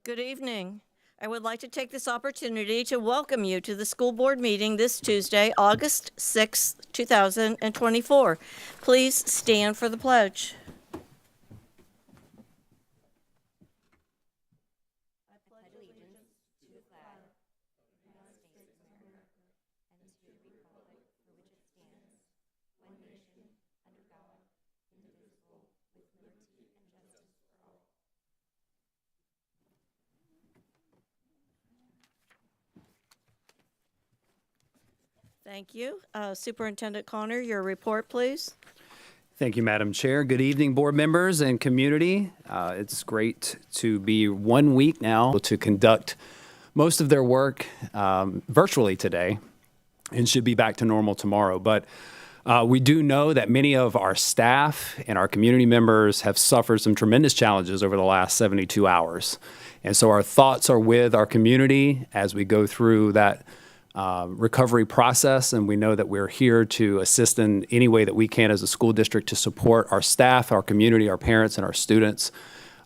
Good evening. I would like to take this opportunity to welcome you to the school board meeting this Tuesday, August 6, 2024. Please stand for the pledge. Thank you. Superintendent Connor, your report, please. Thank you, Madam Chair. Good evening, board members and community. It's great to be 1 week now to conduct most of their work virtually today and should be back to normal tomorrow. But we do know that many of our staff and our community members have suffered some tremendous challenges over the last 72 hours. And so our thoughts are with our community as we go through that recovery process, and we know that we're here to assist in any way that we can as a school district to support our staff, our community, our parents, and our students.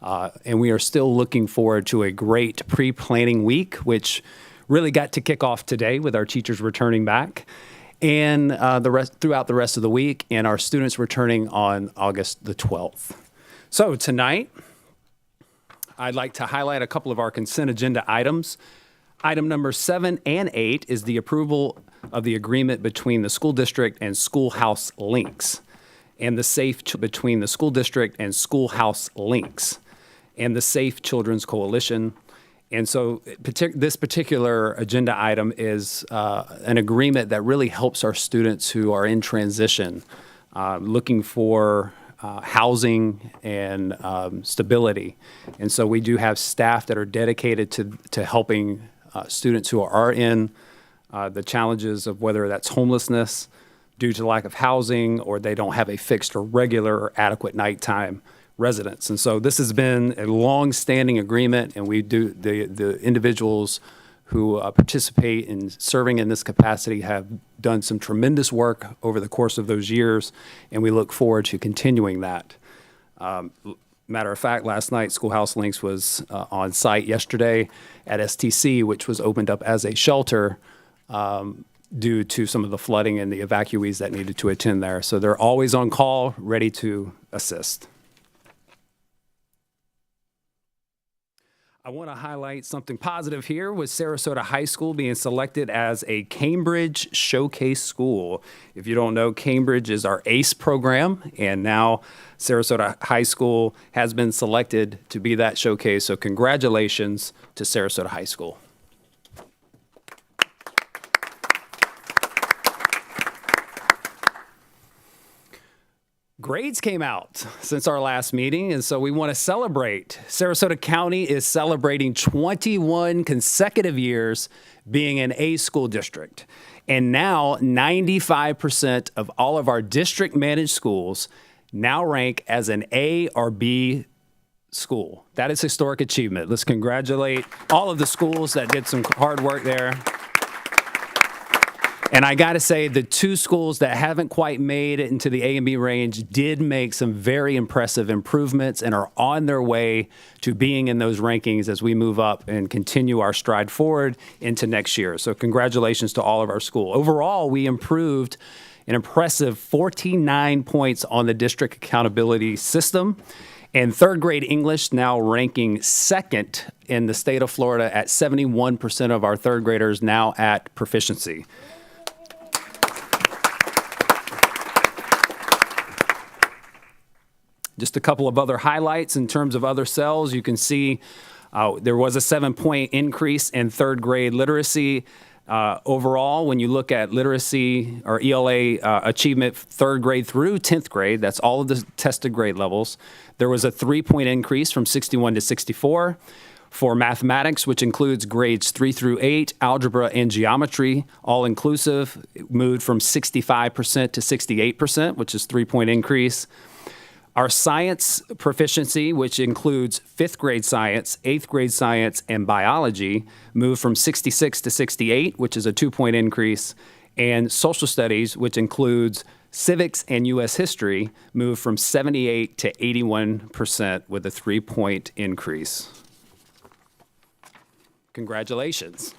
And we are still looking forward to a great pre-planning week, which really got to kick off today with our teachers returning back, and throughout the rest of the week, and our students returning on August the 12th. So tonight, I'd like to highlight a couple of our consent agenda items. Item number 7 and 8 is the approval of the agreement between the school district and Schoolhouse Links, and the Safe between the school district and Schoolhouse Links, and the Safe Children's Coalition. And so this particular agenda item is an agreement that really helps our students who are in transition, looking for housing and stability. And so we do have staff that are dedicated to helping students who are in the challenges of whether that's homelessness due to lack of housing, or they don't have a fixed or regular or adequate nighttime residence. And so this has been a long-standing agreement, and we do the individuals who participate in serving in this capacity have done some tremendous work over the course of those years, and we look forward to continuing that. Matter of fact, last night, Schoolhouse Links was on site yesterday at STC, which was opened up as a shelter due to some of the flooding and the evacuees that needed to attend there. So they're always on call, ready to assist. I want to highlight something positive here with Sarasota High School being selected as a Cambridge Showcase School. If you don't know, Cambridge is our ACE program, and now Sarasota High School has been selected to be that showcase. So congratulations to Sarasota High School. Grades came out since our last meeting, and so we want to celebrate. Sarasota County is celebrating 21 consecutive years being an A school district. And now 95% of all of our district-managed schools now rank as an A or B school. That is historic achievement. Let's congratulate all of the schools that did some hard work there. And I got to say, the two schools that haven't quite made it into the A and B range did make some very impressive improvements and are on their way to being in those rankings as we move up and continue our stride forward into next year. So congratulations to all of our schools. Overall, we improved an impressive 49 points on the district accountability system. And third grade English now ranking second in the state of Florida at 71% of our third graders now at proficiency. Just a couple of other highlights in terms of other cells. You can see there was a 7-point increase in third grade literacy. Overall, when you look at literacy or ELA achievement third grade through 10th grade, that's all of the tested grade levels, there was a 3-point increase from 61 to 64. For mathematics, which includes grades 3 through 8, algebra and geometry, all inclusive, moved from 65% to 68%, which is a 3-point increase. Our science proficiency, which includes 5th grade science, 8th grade science, and biology, moved from 66 to 68, which is a 2-point increase. And social studies, which includes civics and U.S. history, moved from 78 to 81% with a 3-point increase. Congratulations.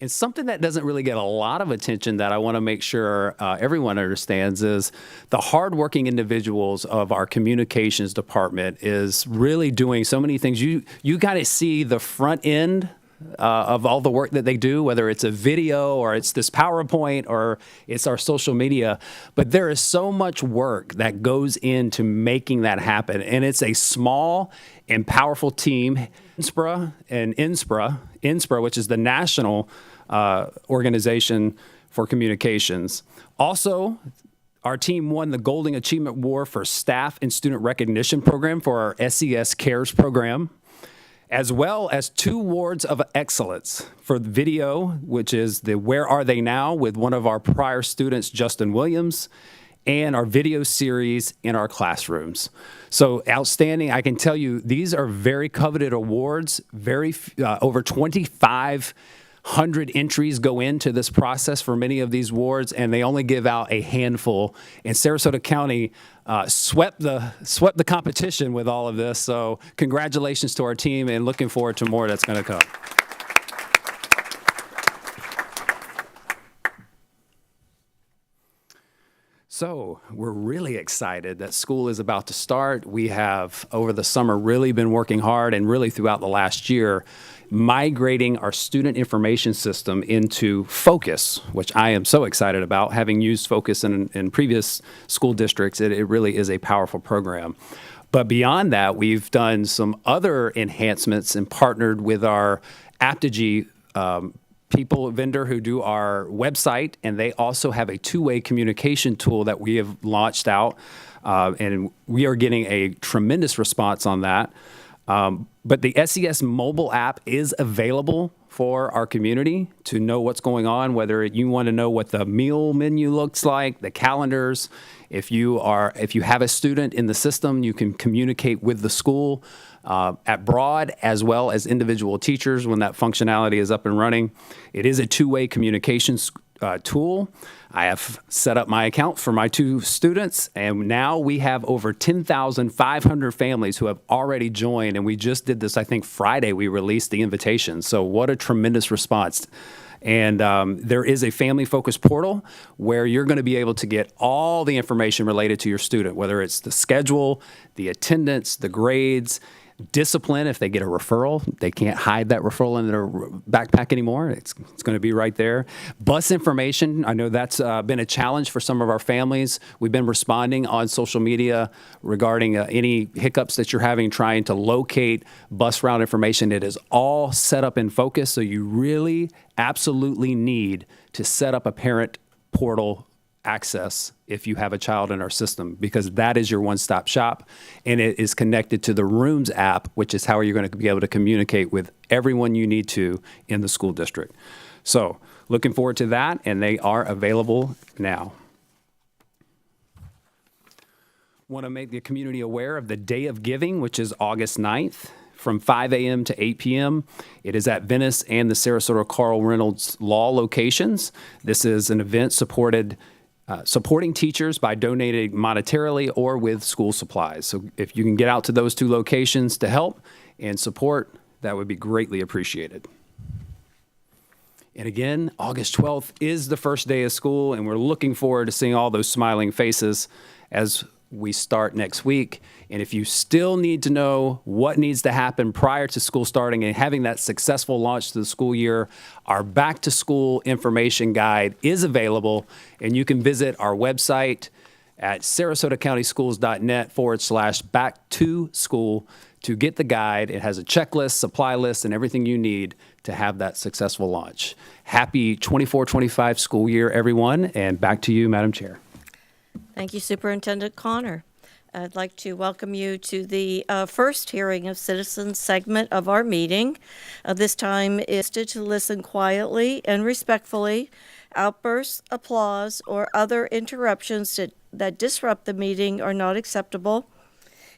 And something that doesn't really get a lot of attention that I want to make sure everyone understands is the hardworking individuals of our communications department is really doing so many things. You got to see the front end of all the work that they do, whether it's a video or it's this PowerPoint or it's our social media. But there is so much work that goes into making that happen. And it's a small and powerful team. INSPRA, which is the national organization for communications. Also, our team won the Golden Achievement Award for Staff and Student Recognition Program for our SCS Cares program, as well as 2 awards of excellence for the video, which is the Where Are They Now with one of our prior students, Justin Williams, and our video series in our classrooms. So outstanding. I can tell you these are very coveted awards. Over 2,500 entries go into this process for many of these awards, and they only give out a handful. And Sarasota County swept the competition with all of this. So congratulations to our team, and looking forward to more that's going to come. So we're really excited that school is about to start. We have, over the summer, really been working hard and really throughout the last year, migrating our student information system into Focus, which I am so excited about. Having used Focus in previous school districts, it really is a powerful program. But beyond that, we've done some other enhancements and partnered with our Apogee vendor who do our website, and they also have a 2-way communication tool that we have launched out, and we are getting a tremendous response on that. But the SCS mobile app is available for our community to know what's going on, whether you want to know what the meal menu looks like, the calendars. If you have a student in the system, you can communicate with the school at broad as well as individual teachers when that functionality is up and running. It is a 2-way communications tool. I have set up my account for my 2 students, and now we have over 10,500 families who have already joined, and we just did this, I think, Friday. We released the invitation. So what a tremendous response. And there is a family-focused portal where you're going to be able to get all the information related to your student, whether it's the schedule, the attendance, the grades, discipline. If they get a referral, they can't hide that referral in their backpack anymore. It's going to be right there. Bus information. I know that's been a challenge for some of our families. We've been responding on social media regarding any hiccups that you're having trying to locate bus route information. It is all set up in Focus, so you really absolutely need to set up a parent portal access if you have a child in our system, because that is your one-stop shop, and it is connected to the Rooms app, which is how you're going to be able to communicate with everyone you need to in the school district. So looking forward to that, and they are available now. Want to make the community aware of the Day of Giving, which is August 9th. From 5 a.m. to 8 p.m. It is at Venice and the Sarasota Carl Reynolds Law locations. This is an event supporting teachers by donating monetarily or with school supplies. So if you can get out to those 2 locations to help and support, that would be greatly appreciated. And again, August 12th is the first day of school, and we're looking forward to seeing all those smiling faces as we start next week. And if you still need to know what needs to happen prior to school starting and having that successful launch to the school year, our back to school information guide is available, and you can visit our website at sarasotacountyschools.net/back-to-school to get the guide. It has a checklist, supply list, and everything you need to have that successful launch. Happy 24-25 school year, everyone, and back to you, Madam Chair. Thank you, Superintendent Connor. I'd like to welcome you to the first hearing of citizens segment of our meeting. This time is to listen quietly and respectfully. Outbursts, applause, or other interruptions that disrupt the meeting are not acceptable.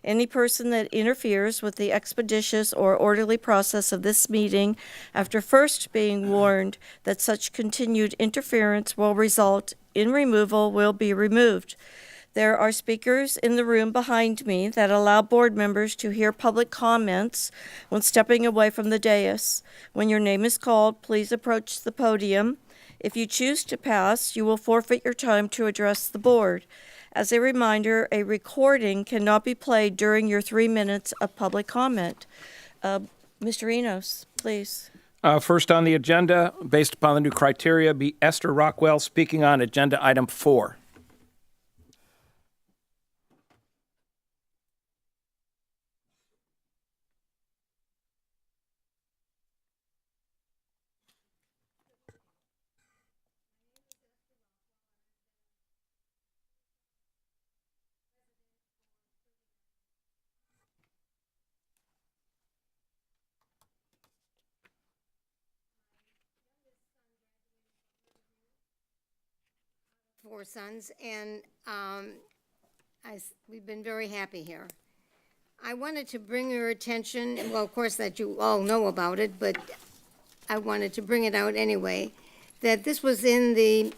Any person that interferes with the expeditious or orderly process of this meeting after first being warned that such continued interference will result in removal will be removed. There are speakers in the room behind me that allow board members to hear public comments when stepping away from the dais. When your name is called, please approach the podium. If you choose to pass, you will forfeit your time to address the board. As a reminder, recording cannot be played during your 3 minutes of public comment. Mr. Enos, please. First on the agenda, based upon the new criteria, be Esther Rockwell speaking on agenda item 4. Four sons, and we've been very happy here. I wanted to bring your attention, well, of course, that you all know about it, but I wanted to bring it out anyway, that this was in the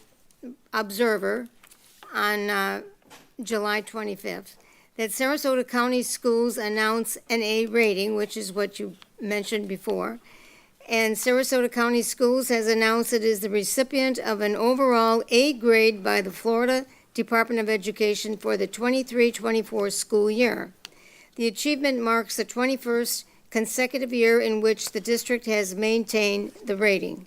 Observer on July 25th, that Sarasota County Schools announce an A rating, which is what you mentioned before, and Sarasota County Schools has announced it is the recipient of an overall A grade by the Florida Department of Education for the 23-24 school year. The achievement marks the 21st consecutive year in which the district has maintained the rating.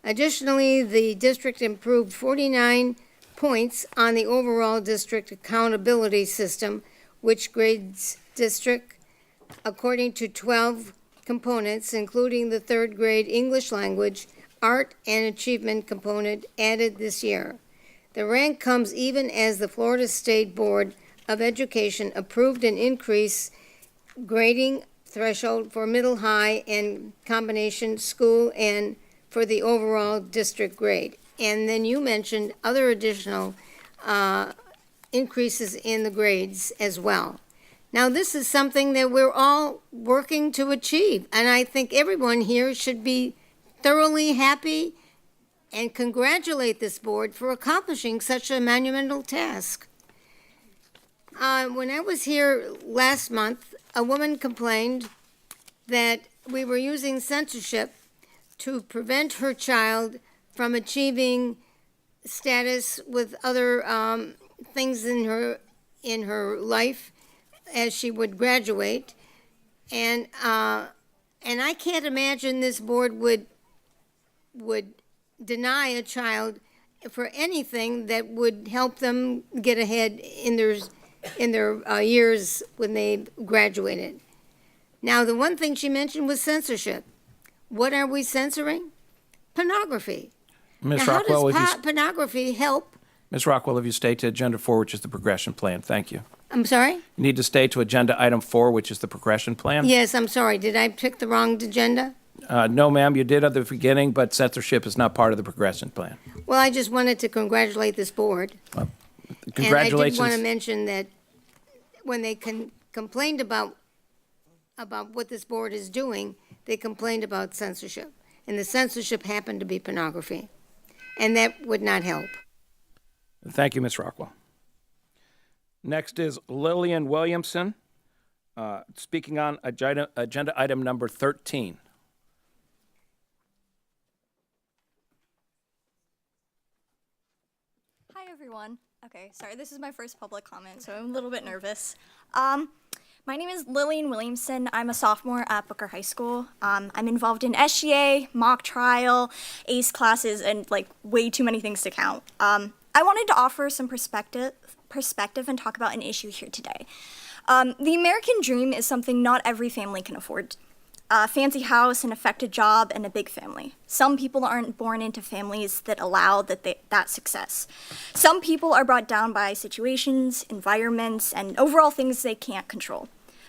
Additionally, the district improved 49 points on the overall district accountability system, which grades district according to 12 components, including the third grade English language, art, and achievement component added this year. The rank comes even as the Florida State Board of Education approved an increase grading threshold for middle, high, and combination school and for the overall district grade. And then you mentioned other additional increases in the grades as well. Now, this is something that we're all working to achieve, and I think everyone here should be thoroughly happy and congratulate this board for accomplishing such a monumental task. When I was here last month, a woman complained that we were using censorship to prevent her child from achieving status with other things in her life as she would graduate, and I can't imagine this board would deny a child for anything that would help them get ahead in their years when they graduated. Now, the one thing she mentioned was censorship. What are we censoring? Pornography. Ms. Now, Rockwell, how does pornography help? Ms. Rockwell, if you stay to agenda 4, which is the progression plan, thank you. I'm sorry? You need to stay to agenda item 4, which is the progression plan. Yes, I'm sorry. Did I pick the wrong agenda? No, ma'am, you did at the beginning, but censorship is not part of the progression plan. Well, I just wanted to congratulate this board. Congratulations. And I did want to mention that when they complained about what this board is doing, they complained about censorship. And the censorship happened to be pornography. And that would not help. Thank you, Ms. Rockwell. Next is Lillian Williamson, speaking on agenda item number 13. Hi, everyone. Okay, sorry, this is my first public comment, so I'm a little bit nervous. My name is Lillian Williamson. I'm a sophomore at Booker High School. I'm involved in SGA, mock trial, ACE classes, and way too many things to count. I wanted to offer some perspective and talk about an issue here today. The American dream is something not every family can afford. A fancy house, an effective job, and a big family. Some people aren't born into families that allow that success. Some people are brought down by situations, environments, and overall things they can't control.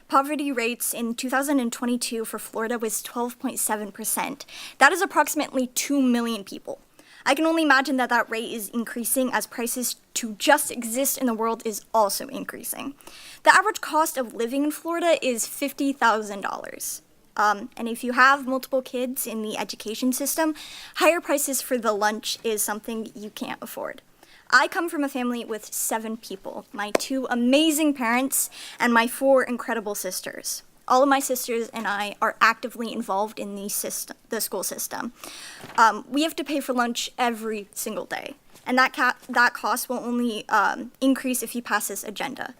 Poverty rates in 2022 for Florida was 12.7%. That is approximately 2 million people. I can only imagine that rate is increasing as prices to just exist in the world is also increasing. The average cost of living in Florida is $50,000. And if you have multiple kids in the education system, higher prices for the lunch is something you can't afford. I come from a family with 7 people, my 2 amazing parents and my 4 incredible sisters. All of my sisters and I are actively involved in the school system. We have to pay for lunch every single day, and that cost will only increase if you pass this agenda.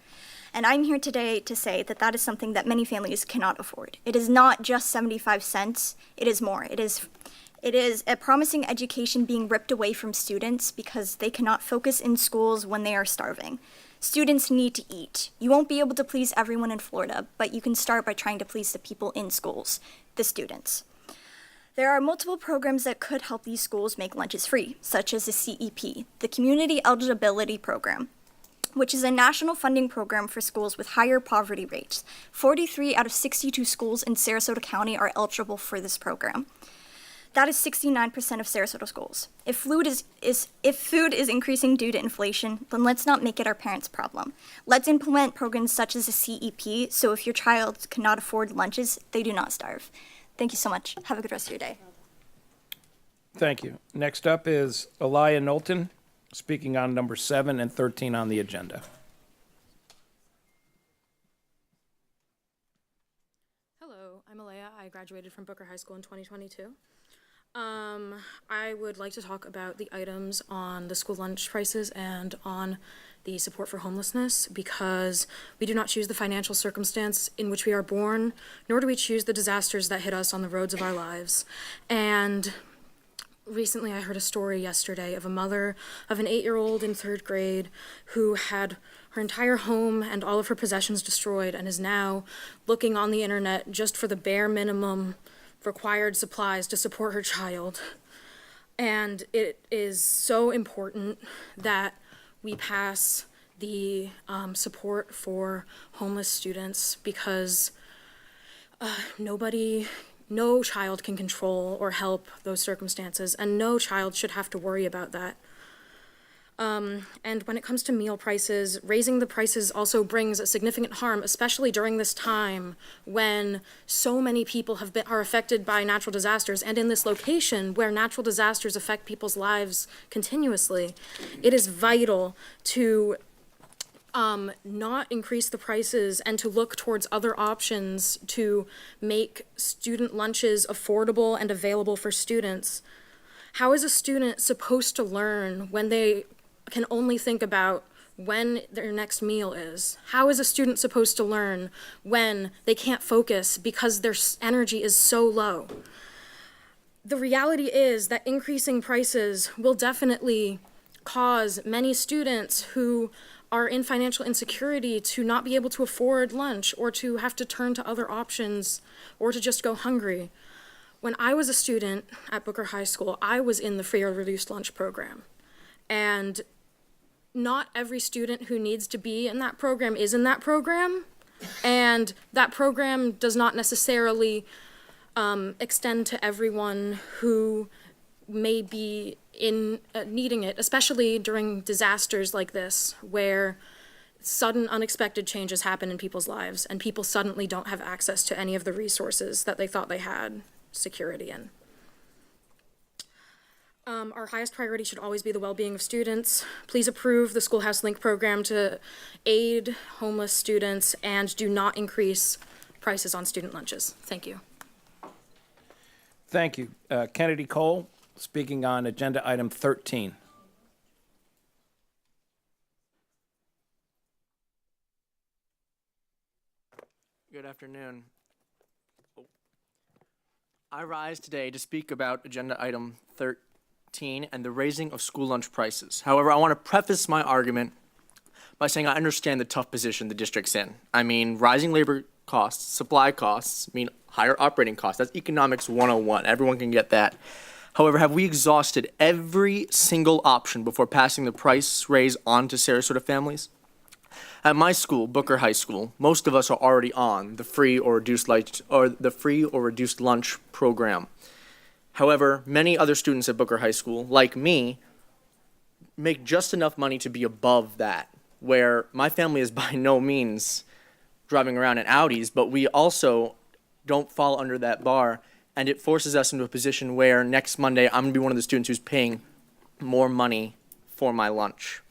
And I'm here today to say that that is something that many families cannot afford. It is not just 75 cents, it is more. It is a promising education being ripped away from students because they cannot focus in schools when they are starving. Students need to eat. You won't be able to please everyone in Florida, but you can start by trying to please the people in schools, the students. There are multiple programs that could help these schools make lunches free, such as the CEP, the Community Eligibility Program, which is a national funding program for schools with higher poverty rates. 43 out of 62 schools in Sarasota County are eligible for this program. That is 69% of Sarasota schools. If food is increasing due to inflation, then let's not make it our parents' problem. Let's implement programs such as the CEP, so if your child cannot afford lunches, they do not starve. Thank you so much. Have a good rest of your day. Thank you. Next up is Elia Knowlton, speaking on number 7 and 13 on the agenda. Hello, I'm Alea. I graduated from Booker High School in 2022. I would like to talk about the items on the school lunch prices and on the support for homelessness, because we do not choose the financial circumstance in which we are born, nor do we choose the disasters that hit us on the roads of our lives. And recently I heard a story yesterday of a mother of an 8-year-old in 3rd grade who had her entire home and all of her possessions destroyed and is now looking on the internet just for the bare minimum required supplies to support her child. And it is so important that we pass the support for homeless students, because no child can control or help those circumstances, and no child should have to worry about that. And when it comes to meal prices, raising the prices also brings a significant harm, especially during this time when so many people are affected by natural disasters, and in this location where natural disasters affect people's lives continuously. It is vital to not increase the prices and to look towards other options to make student lunches affordable and available for students. How is a student supposed to learn when they can only think about when their next meal is? How is a student supposed to learn when they can't focus because their energy is so low? The reality is that increasing prices will definitely cause many students who are in financial insecurity to not be able to afford lunch, or to have to turn to other options, or to just go hungry. When I was a student at Booker High School, I was in the free or reduced lunch program. And not every student who needs to be in that program is in that program. And that program does not necessarily extend to everyone who may be needing it, especially during disasters like this, where sudden unexpected changes happen in people's lives and people suddenly don't have access to any of the resources that they thought they had security in. Our highest priority should always be the well-being of students. Please approve the Schoolhouse Link program to aid homeless students, and do not increase prices on student lunches. Thank you. Thank you. Kennedy Cole, speaking on agenda item 13. Good afternoon. I rise today to speak about agenda item 13 and the raising of school lunch prices. However, I want to preface my argument by saying I understand the tough position the district's in. I mean, rising labor costs, supply costs mean higher operating costs. That's economics 101. Everyone can get that. However, have we exhausted every single option before passing the price raise on to Sarasota families? At my school, Booker High School, most of us are already on the free or reduced lunch program. However, many other students at Booker High School, like me, make just enough money to be above that, where my family is by no means driving around in Audis, but we also don't fall under that bar, and it forces us into a position where next Monday I'm going to be one of the students who's paying more money for my lunch.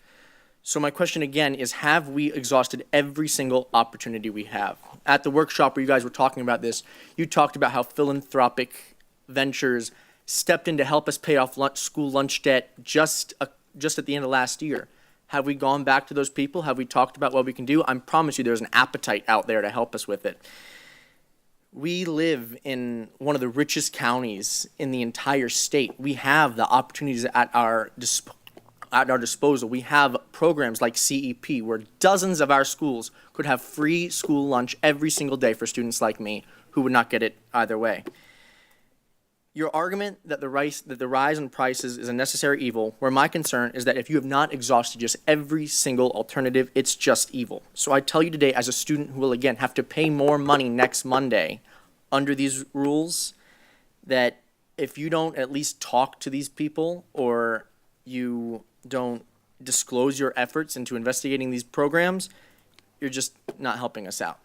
So my question again is, have we exhausted every single opportunity we have? At the workshop where you guys were talking about this, you talked about how philanthropic ventures stepped in to help us pay off school lunch debt just at the end of last year. Have we gone back to those people? Have we talked about what we can do? I promise you there's an appetite out there to help us with it. We live in one of the richest counties in the entire state. We have the opportunities at our disposal. We have programs like CEP where dozens of our schools could have free school lunch every single day for students like me who would not get it either way. Your argument that the rise in prices is a necessary evil, where my concern is that if you have not exhausted just every single alternative, it's just evil. So I tell you today, as a student who will again have to pay more money next Monday under these rules, that if you don't at least talk to these people or you don't disclose your efforts into investigating these programs, you're just not helping us out.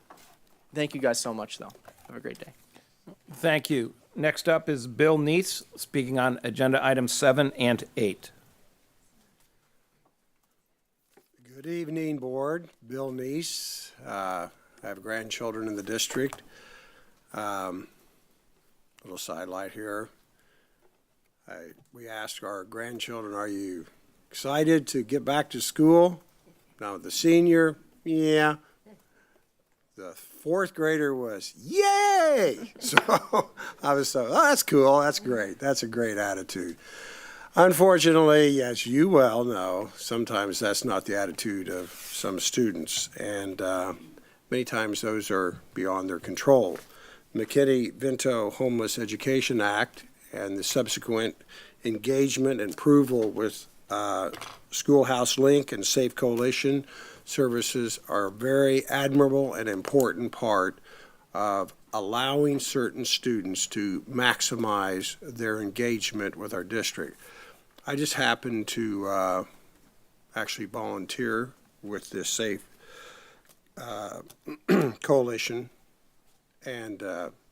Thank you guys so much, though. Have a great day. Thank you. Next up is Bill Neese, speaking on agenda items 7 and 8. Good evening, Board. Bill Neese. I have grandchildren in the district. Little sidelight here. We asked our grandchildren, are you excited to get back to school? Now, the senior, yeah. The fourth grader was, yay! So I was oh, that's cool, that's great, that's a great attitude. Unfortunately, as you well know, sometimes that's not the attitude of some students, and many times those are beyond their control. McKinney-Vento Homeless Education Act and the subsequent engagement and approval with Schoolhouse Link and Safe Coalition services are a very admirable and important part of allowing certain students to maximize their engagement with our district. I just happened to actually volunteer with this Safe Coalition and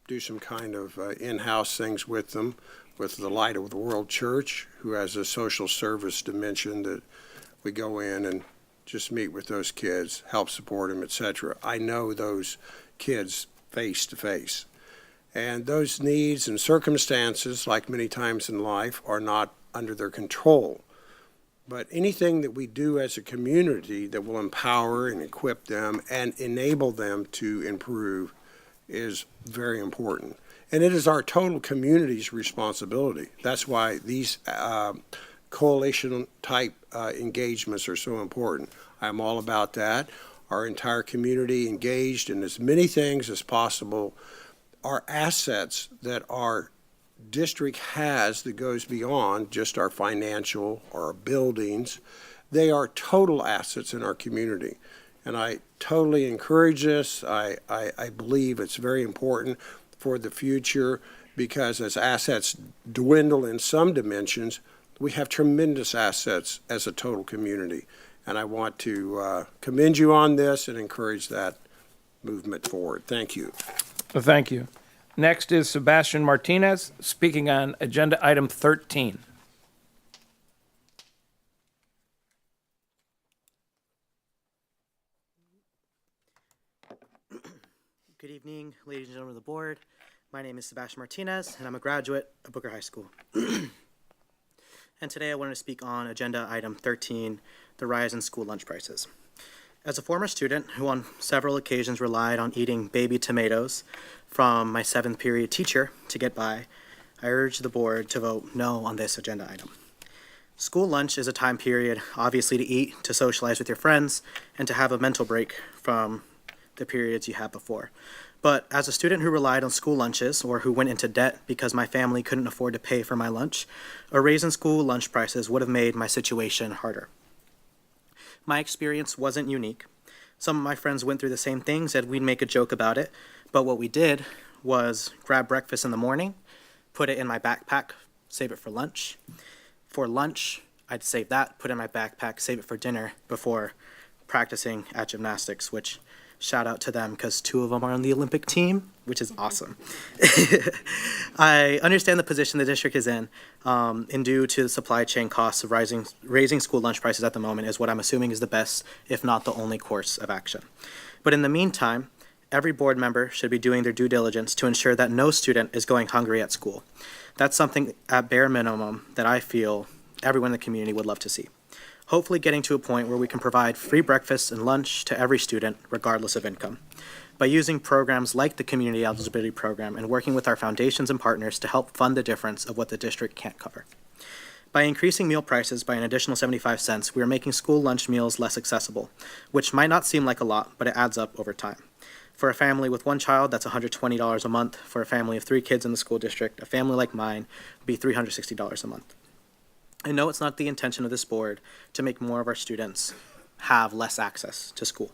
do some kind of in-house things with them, with the Light of the World Church, who has a social service dimension that we go in and just meet with those kids, help support them, etc. I know those kids face to face. And those needs and circumstances, like many times in life, are not under their control. But anything that we do as a community that will empower and equip them and enable them to improve is very important. And it is our total community's responsibility. That's why these coalition-type engagements are so important. I'm all about that. Our entire community engaged in as many things as possible. Our assets that our district has that goes beyond just our financial or our buildings, they are total assets in our community. And I totally encourage this. I believe it's very important for the future because as assets dwindle in some dimensions, we have tremendous assets as a total community. And I want to commend you on this and encourage that movement forward. Thank you. Thank you. Next is Sebastian Martinez, speaking on agenda item 13. Good evening, ladies and gentlemen of the board. My name is Sebastian Martinez, and I'm a graduate of Booker High School. And today I wanted to speak on agenda item 13, the rise in school lunch prices. As a former student who on several occasions relied on eating baby tomatoes from my 7th period teacher to get by, I urge the board to vote no on this agenda item. School lunch is a time period, obviously, to eat, to socialize with your friends, and to have a mental break from the periods you had before. But as a student who relied on school lunches or who went into debt because my family couldn't afford to pay for my lunch, a raise in school lunch prices would have made my situation harder. My experience wasn't unique. Some of my friends went through the same things and we'd make a joke about it, but what we did was grab breakfast in the morning, put it in my backpack, save it for lunch. For lunch, I'd save that, put it in my backpack, save it for dinner before practicing at gymnastics, which shout out to them because 2 of them are on the Olympic team which is awesome. I understand the position the district is in, and due to the supply chain costs of raising school lunch prices at the moment is what I'm assuming is the best, if not the only course of action. But in the meantime, every board member should be doing their due diligence to ensure that no student is going hungry at school. That's something at bare minimum that I feel everyone in the community would love to see. Hopefully getting to a point where we can provide free breakfast and lunch to every student, regardless of income, by using programs like the Community Eligibility Program and working with our foundations and partners to help fund the difference of what the district can't cover. By increasing meal prices by an additional 75 cents, we are making school lunch meals less accessible, which might not seem like a lot, but it adds up over time. For a family with one child, that's $120 a month. For a family of 3 kids in the school district, a family like mine would be $360 a month. I know it's not the intention of this board to make more of our students have less access to school,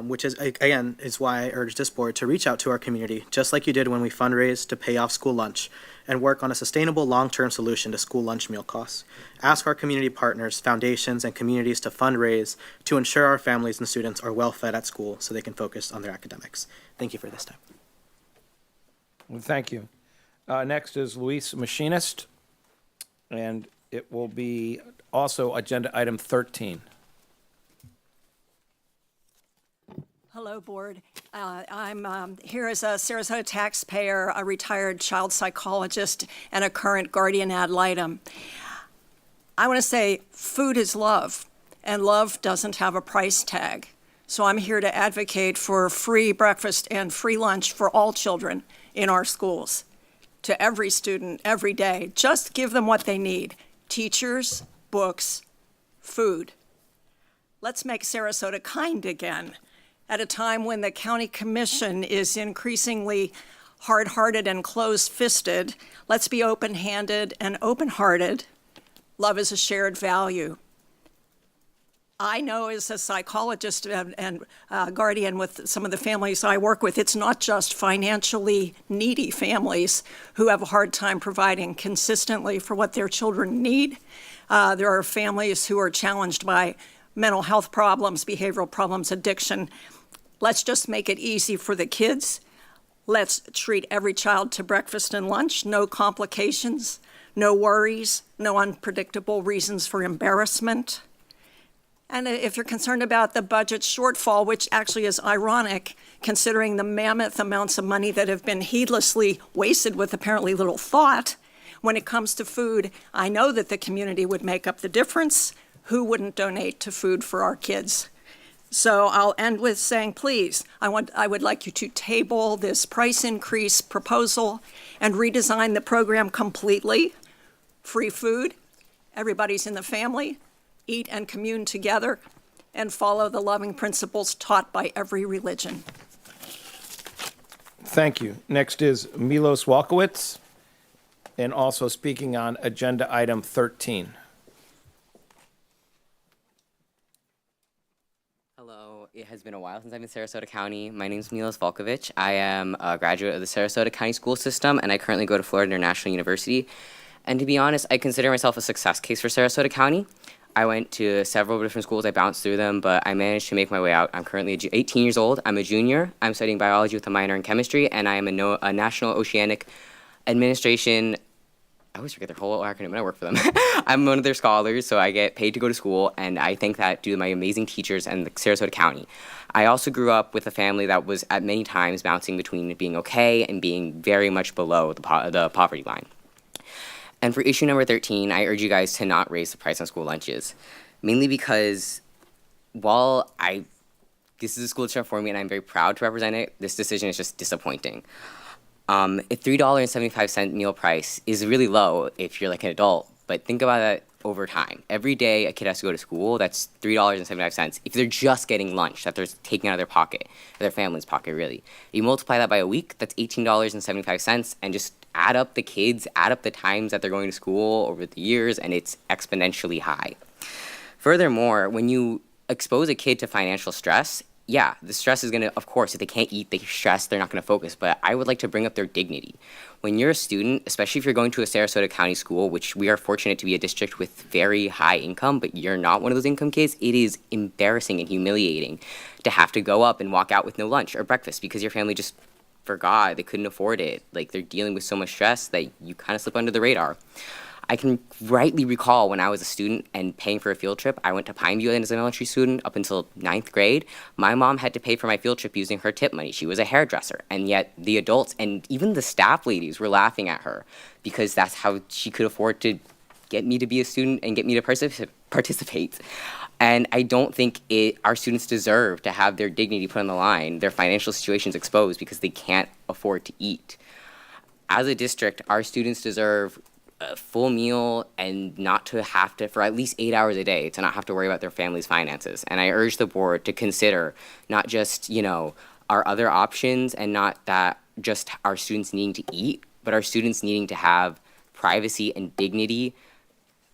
which is, again, is why I urge this board to reach out to our community, just like you did when we fundraised to pay off school lunch, and work on a sustainable long-term solution to school lunch meal costs. Ask our community partners, foundations, and communities to fundraise to ensure our families and students are well fed at school so they can focus on their academics. Thank you for this time. Well, thank you. Next is Luis Machinist, and it will be also agenda item 13. Hello, Board. I'm here as a Sarasota taxpayer, a retired child psychologist, and a current guardian ad litem. I want to say food is love, and love doesn't have a price tag. So I'm here to advocate for free breakfast and free lunch for all children in our schools, to every student, every day. Just give them what they need: teachers, books, food. Let's make Sarasota kind again. At a time when the county commission is increasingly hard-hearted and closed-fisted, let's be open-handed and open-hearted. Love is a shared value. I know as a psychologist and guardian with some of the families I work with, it's not just financially needy families who have a hard time providing consistently for what their children need. There are families who are challenged by mental health problems, behavioral problems, addiction. Let's just make it easy for the kids. Let's treat every child to breakfast and lunch, no complications, no worries, no unpredictable reasons for embarrassment. And if you're concerned about the budget shortfall, which actually is ironic, considering the mammoth amounts of money that have been heedlessly wasted with apparently little thought, when it comes to food, I know that the community would make up the difference. Who wouldn't donate to food for our kids? So I'll end with saying, please, I would like you to table this price increase proposal and redesign the program completely. Free food, everybody's in the family, eat and commune together, and follow the loving principles taught by every religion. Thank you. Next is Milos Walkowitz, and also speaking on agenda item 13. Hello, it has been a while since I've been in Sarasota County. My name is Milos Volkovich. I am a graduate of the Sarasota County School System, and I currently go to Florida International University. And to be honest, I consider myself a success case for Sarasota County. I went to several different schools. I bounced through them, but I managed to make my way out. I'm currently 18 years old. I'm a junior. I'm studying biology with a minor in chemistry, and I am a National Oceanic Administration. I always forget their whole acronym when I work for them. I'm one of their scholars, so I get paid to go to school, and I thank that due to my amazing teachers and the Sarasota County. I also grew up with a family that was at many times bouncing between being okay and being very much below the poverty line. And for issue number 13, I urge you guys to not raise the price on school lunches, mainly because while this is a school district for me and I'm very proud to represent it, this decision is just disappointing. A $3.75 meal price is really low if you're like an adult, but think about that over time. Every day a kid has to go to school, that's $3.75. If they're just getting lunch that they're taking out of their pocket, their family's pocket really. You multiply that by a week, that's $18.75, and just add up the kids, add up the times that they're going to school over the years, and it's exponentially high. Furthermore, when you expose a kid to financial stress, yeah, the stress is going to, of course, if they can't eat, they're stressed, they're not going to focus, but I would like to bring up their dignity. When you're a student, especially if you're going to a Sarasota County school, which we are fortunate to be a district with very high income, but you're not one of those income kids, it is embarrassing and humiliating to have to go up and walk out with no lunch or breakfast because your family just forgot. They couldn't afford it. Like, they're dealing with so much stress that you kind of slip under the radar. I can rightly recall when I was a student and paying for a field trip. I went to Pineview as an elementary student up until 9th grade. My mom had to pay for my field trip using her tip money. She was a hairdresser. And yet the adults and even the staff ladies were laughing at her because that's how she could afford to get me to be a student and get me to participate. And I don't think our students deserve to have their dignity put on the line, their financial situations exposed because they can't afford to eat. As a district, our students deserve a full meal and not to have to, for at least 8 hours a day, to not have to worry about their family's finances. And I urge the board to consider not just, our other options and not that just our students needing to eat, but our students needing to have privacy and dignity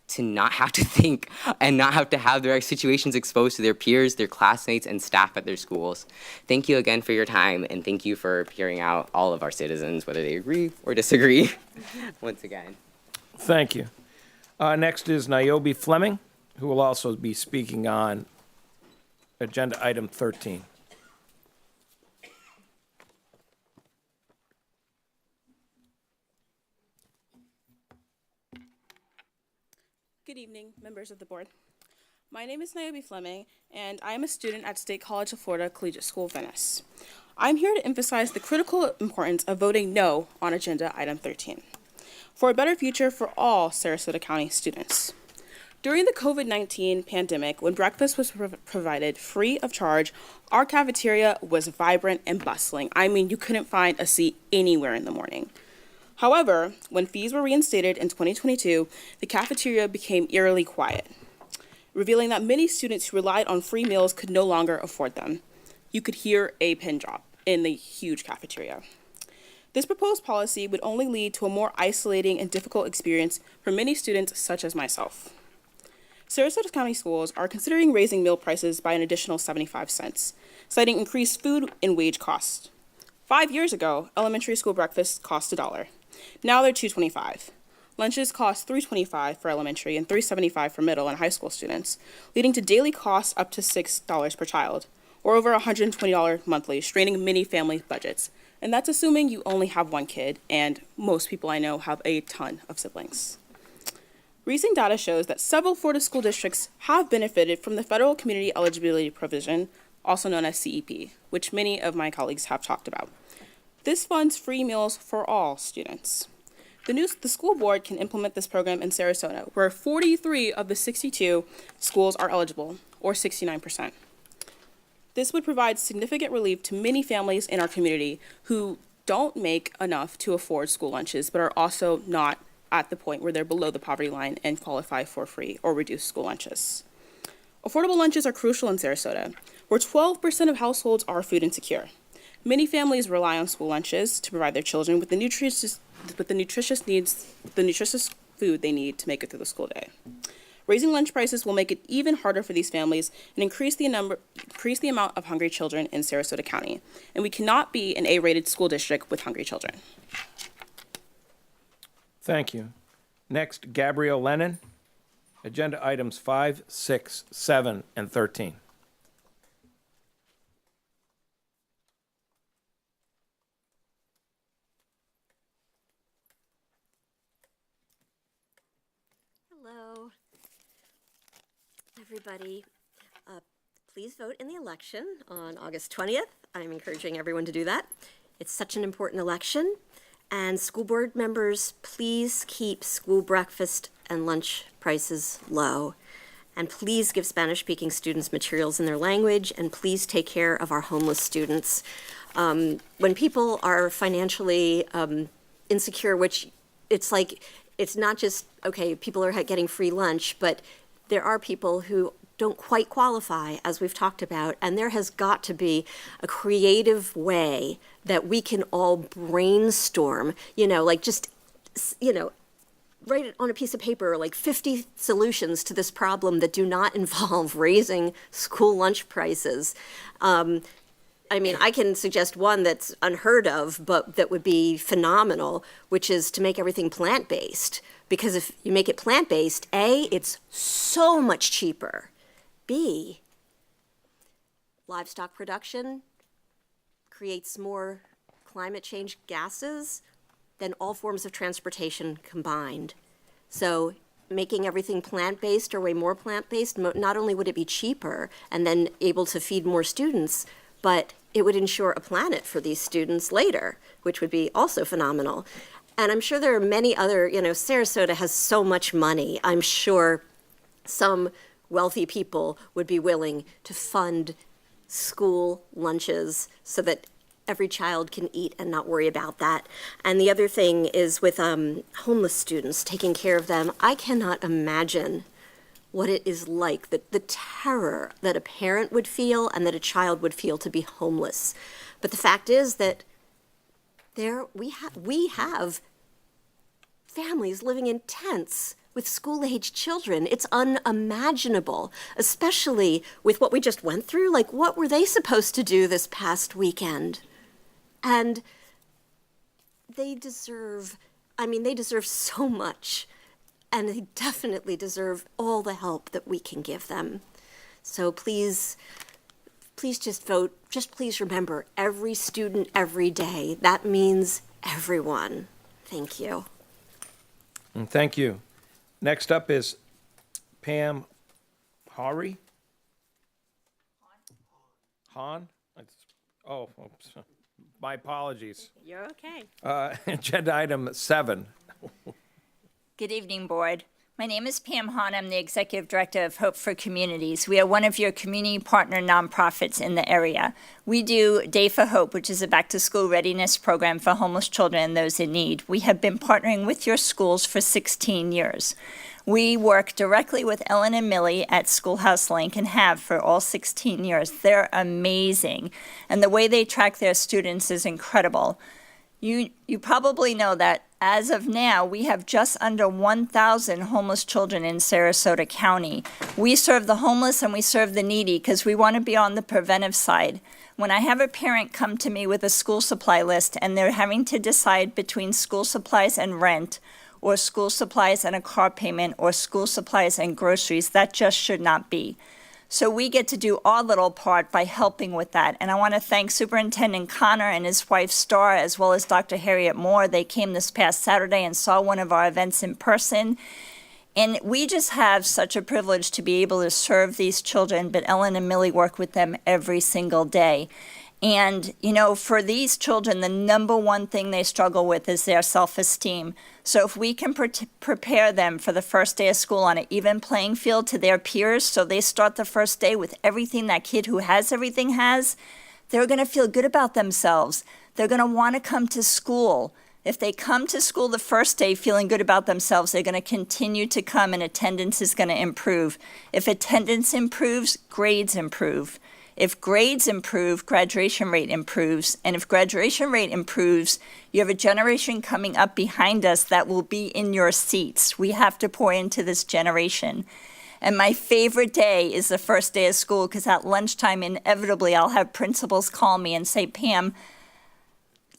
to not have to think and not have to have their situations exposed to their peers, their classmates, and staff at their schools. Thank you again for your time, and thank you for hearing out all of our citizens, whether they agree or disagree, once again. Thank you. Next is Niobe Fleming, who will also be speaking on agenda item 13. Good evening, members of the board. My name is Niobe Fleming, and I am a student at State College of Florida Collegiate School, Venice. I'm here to emphasize the critical importance of voting no on agenda item 13 for a better future for all Sarasota County students. During the COVID-19 pandemic, when breakfast was provided free of charge, our cafeteria was vibrant and bustling. I mean, you couldn't find a seat anywhere in the morning. However, when fees were reinstated in 2022, the cafeteria became eerily quiet, revealing that many students who relied on free meals could no longer afford them. You could hear a pin drop in the huge cafeteria. This proposed policy would only lead to a more isolating and difficult experience for many students such as myself. Sarasota County Schools are considering raising meal prices by an additional 75 cents, citing increased food and wage costs. 5 years ago, elementary school breakfasts cost $1. Now they're $2.25. Lunches cost $3.25 for elementary and $3.75 for middle and high school students, leading to daily costs up to $6 per child, or over $120 monthly, straining many family budgets. And that's assuming you only have one kid, and most people I know have a ton of siblings. Recent data shows that several Florida school districts have benefited from the Federal Community Eligibility Provision, also known as CEP, which many of my colleagues have talked about. This funds free meals for all students. The school board can implement this program in Sarasota, where 43 of the 62 schools are eligible, or 69%. This would provide significant relief to many families in our community who don't make enough to afford school lunches, but are also not at the point where they're below the poverty line and qualify for free or reduced school lunches. Affordable lunches are crucial in Sarasota, where 12% of households are food insecure. Many families rely on school lunches to provide their children with the nutritious food they need to make it through the school day. Raising lunch prices will make it even harder for these families and increase the amount of hungry children in Sarasota County. And we cannot be an A-rated school district with hungry children. Thank you. Next, Gabrielle Lennon, agenda items 5, 6, 7, and 13. Hello, everybody. Please vote in the election on August 20th. I'm encouraging everyone to do that. It's such an important election. And school board members, please keep school breakfast and lunch prices low. And please give Spanish-speaking students materials in their language, and please take care of our homeless students. When people are financially insecure, which it's like, it's not just, okay, people are getting free lunch, but there are people who don't quite qualify, as we've talked about, and there has got to be a creative way that we can all brainstorm, write it on a piece of paper, like 50 solutions to this problem that do not involve raising school lunch prices. I can suggest one that's unheard of, but that would be phenomenal, which is to make everything plant-based. Because if you make it plant-based, A, it's so much cheaper. B, livestock production creates more climate change gases than all forms of transportation combined. So making everything plant-based or way more plant-based, not only would it be cheaper and then able to feed more students, but it would ensure a planet for these students later, which would be also phenomenal. And I'm sure there are many other, Sarasota has so much money. I'm sure some wealthy people would be willing to fund school lunches so that every child can eat and not worry about that. And the other thing is with homeless students, taking care of them. I cannot imagine what it is like, the terror that a parent would feel and that a child would feel to be homeless. But the fact is that we have families living in tents with school-age children. It's unimaginable, especially with what we just went through. Like, what were they supposed to do this past weekend? And they deserve so much, and they definitely deserve all the help that we can give them. So please just vote. Just please remember, every student, every day. That means everyone. Thank you. And thank you. Next up is Pam Hari. Han? Oh, oops. My apologies. You're okay. Agenda item 7. Good evening, Board. My name is Pam Hahn. I'm the Executive Director of Hope for Communities. We are one of your community partner nonprofits in the area. We do Day for Hope, which is a back-to-school readiness program for homeless children and those in need. We have been partnering with your schools for 16 years. We work directly with Ellen and Millie at Schoolhouse Link and have for all 16 years. They're amazing, and the way they track their students is incredible. You probably know that as of now, we have just under 1,000 homeless children in Sarasota County. We serve the homeless and we serve the needy because we want to be on the preventive side. When I have a parent come to me with a school supply list and they're having to decide between school supplies and rent, or school supplies and a car payment, or school supplies and groceries, that just should not be. So we get to do our little part by helping with that. And I want to thank Superintendent Connor and his wife Star, as well as Dr. Harriet Moore. They came this past Saturday and saw one of our events in person. And we just have such a privilege to be able to serve these children, but Ellen and Millie work with them every single day. And, for these children, the number one thing they struggle with is their self-esteem. So if we can prepare them for the first day of school on an even playing field to their peers, so they start the first day with everything that kid who has everything has, they're going to feel good about themselves. They're going to want to come to school. If they come to school the first day feeling good about themselves, they're going to continue to come and attendance is going to improve. If attendance improves, grades improve. If grades improve, graduation rate improves. And if graduation rate improves, you have a generation coming up behind us that will be in your seats. We have to pour into this generation. And my favorite day is the first day of school because at lunchtime, inevitably, I'll have principals call me and say, Pam,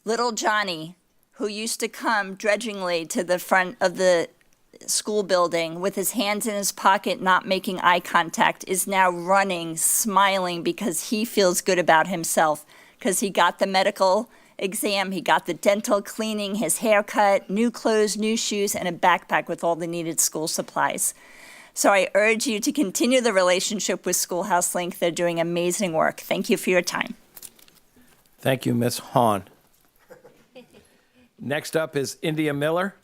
little Johnny, who used to come dredgingly to the front of the school building with his hands in his pocket, not making eye contact, is now running, smiling because he feels good about himself because he got the medical exam, he got the dental cleaning, his haircut, new clothes, new shoes, and a backpack with all the needed school supplies. So I urge you to continue the relationship with Schoolhouse Link. They're doing amazing work. Thank you for your time. Thank you, Ms. Hahn. Next up is India Miller.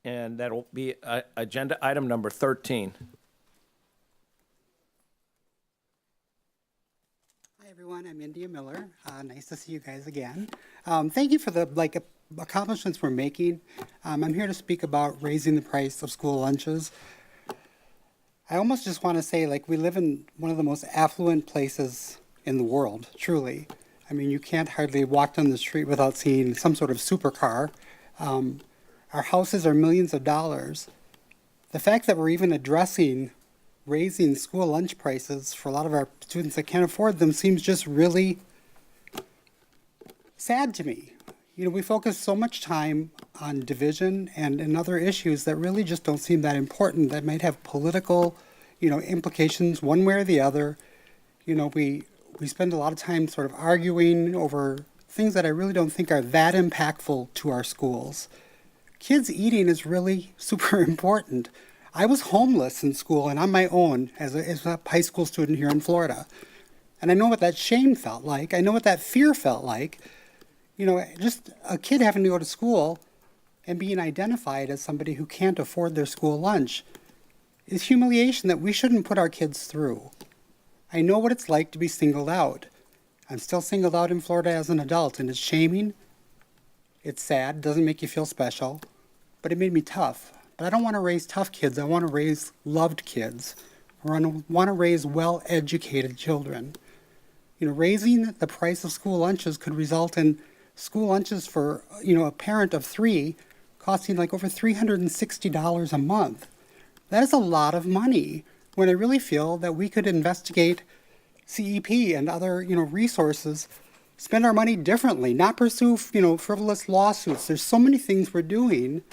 And that'll be agenda item number 13. Hi, everyone. I'm India Miller. Nice to see you guys again. Thank you for the accomplishments we're making. I'm here to speak about raising the price of school lunches. I almost just want to say, we live in one of the most affluent places in the world, truly. I mean, you can't hardly walk down the street without seeing some sort of supercar. Our houses are millions of dollars. The fact that we're even addressing raising school lunch prices for a lot of our students that can't afford them seems just really sad to me. We focus so much time on division and other issues that really just don't seem that important, that might have political, implications one way or the other. We spend a lot of time sort of arguing over things that I really don't think are that impactful to our schools. Kids eating is really super important. I was homeless in school and on my own as a high school student here in Florida. And I know what that shame felt like. I know what that fear felt like. You know, just a kid having to go to school and being identified as somebody who can't afford their school lunch is humiliation that we shouldn't put our kids through. I know what it's like to be singled out. I'm still singled out in Florida as an adult, and it's shaming. It's sad, doesn't make you feel special, but it made me tough. But I don't want to raise tough kids. I want to raise loved kids. I want to raise well-educated children. You know, raising the price of school lunches could result in school lunches for, a parent of 3 costing like over $360 a month. That is a lot of money when I really feel that we could investigate CEP and other, resources, spend our money differently, not pursue, frivolous lawsuits. There's so many things we're doing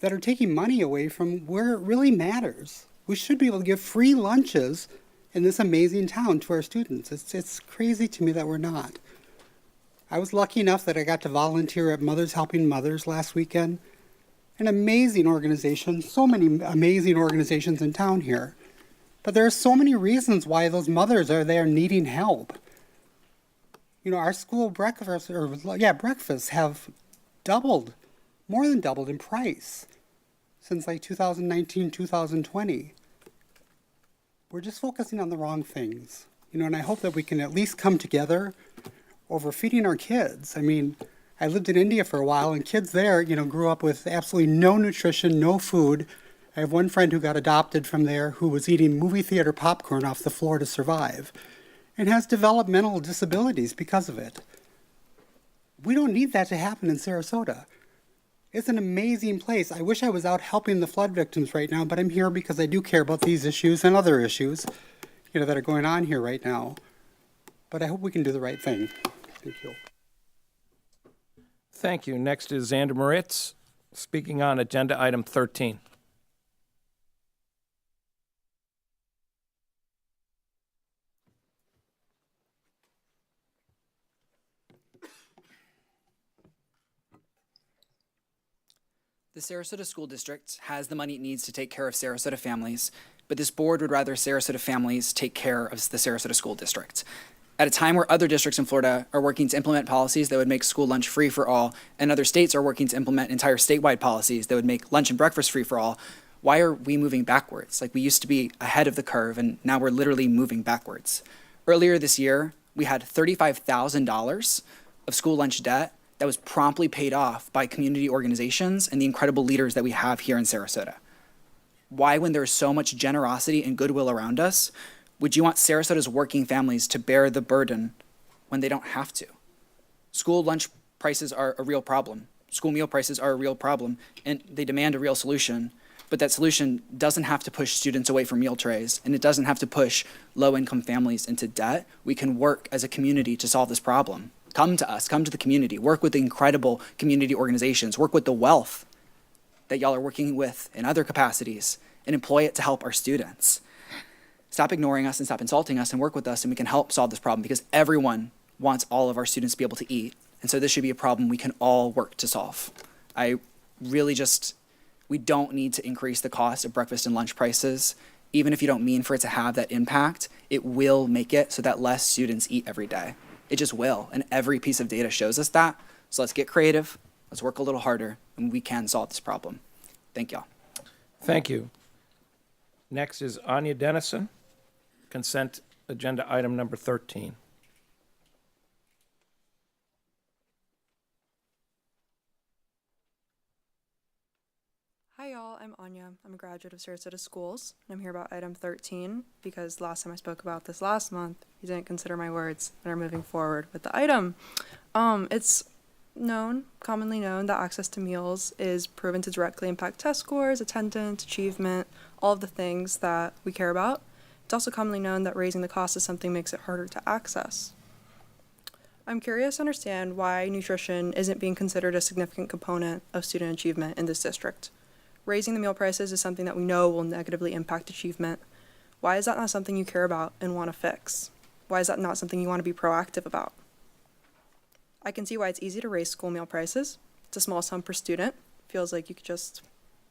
that are taking money away from where it really matters. We should be able to give free lunches in this amazing town to our students. It's crazy to me that we're not. I was lucky enough that I got to volunteer at Mothers Helping Mothers last weekend. An amazing organization, so many amazing organizations in town here. But there are so many reasons why those mothers are there needing help. Our school breakfasts have doubled, more than doubled in price since like 2019, 2020. We're just focusing on the wrong things, and I hope that we can at least come together over feeding our kids. I mean, I lived in India for a while, and kids there, grew up with absolutely no nutrition, no food. I have one friend who got adopted from there who was eating movie theater popcorn off the floor to survive and has developmental disabilities because of it. We don't need that to happen in Sarasota. It's an amazing place. I wish I was out helping the flood victims right now, but I'm here because I do care about these issues and other issues, that are going on here right now. But I hope we can do the right thing. Thank you. Thank you. Next is Xander Moritz, speaking on agenda item 13. The Sarasota School District has the money it needs to take care of Sarasota families, but this board would rather Sarasota families take care of the Sarasota School District. At a time where other districts in Florida are working to implement policies that would make school lunch free for all, and other states are working to implement entire statewide policies that would make lunch and breakfast free for all, why are we moving backwards? Like, we used to be ahead of the curve, and now we're literally moving backwards. Earlier this year, we had $35,000 of school lunch debt that was promptly paid off by community organizations and the incredible leaders that we have here in Sarasota. Why, when there's so much generosity and goodwill around us, would you want Sarasota's working families to bear the burden when they don't have to? School lunch prices are a real problem. School meal prices are a real problem, and they demand a real solution. But that solution doesn't have to push students away from meal trays, and it doesn't have to push low-income families into debt. We can work as a community to solve this problem. Come to us, come to the community, work with the incredible community organizations, work with the wealth that y'all are working with in other capacities, and employ it to help our students. Stop ignoring us and stop insulting us and work with us, and we can help solve this problem, because everyone wants all of our students to be able to eat. And so this should be a problem we can all work to solve. We don't need to increase the cost of breakfast and lunch prices. Even if you don't mean for it to have that impact, it will make it so that less students eat every day. It just will, and every piece of data shows us that. So let's get creative, let's work a little harder, and we can solve this problem. Thank y'all. Thank you. Next is Anya Dennison, consent agenda item number 13. Hi y'all, I'm Anya. I'm a graduate of Sarasota Schools, and I'm here about item 13 because last time I spoke about this last month, you didn't consider my words and are moving forward with the item. It's commonly known that access to meals is proven to directly impact test scores, attendance, achievement, all of the things that we care about. It's also commonly known that raising the cost of something makes it harder to access. I'm curious to understand why nutrition isn't being considered a significant component of student achievement in this district. Raising the meal prices is something that we know will negatively impact achievement. Why is that not something you care about and want to fix? Why is that not something you want to be proactive about? I can see why it's easy to raise school meal prices. It's a small sum per student. Feels like you could just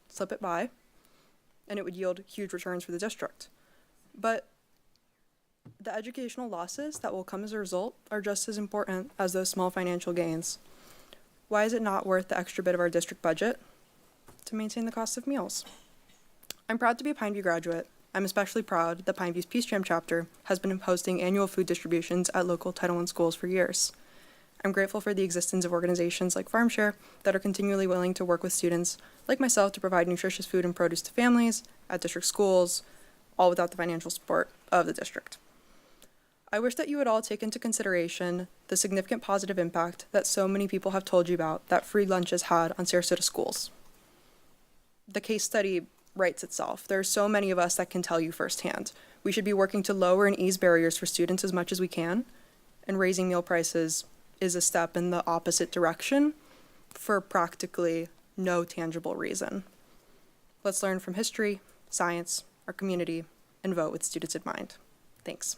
slip it by, and it would yield huge returns for the district. But the educational losses that will come as a result are just as important as those small financial gains. Why is it not worth the extra bit of our district budget to maintain the cost of meals? I'm proud to be a Pineview graduate. I'm especially proud that Pineview's Peace Jam chapter has been hosting annual food distributions at local Title I schools for years. I'm grateful for the existence of organizations like FarmShare that are continually willing to work with students like myself to provide nutritious food and produce to families at district schools, all without the financial support of the district. I wish that you would all take into consideration the significant positive impact that so many people have told you about that free lunches had on Sarasota schools. The case study writes itself. There are so many of us that can tell you firsthand. We should be working to lower and ease barriers for students as much as we can, and raising meal prices is a step in the opposite direction for practically no tangible reason. Let's learn from history, science, our community, and vote with students in mind. Thanks.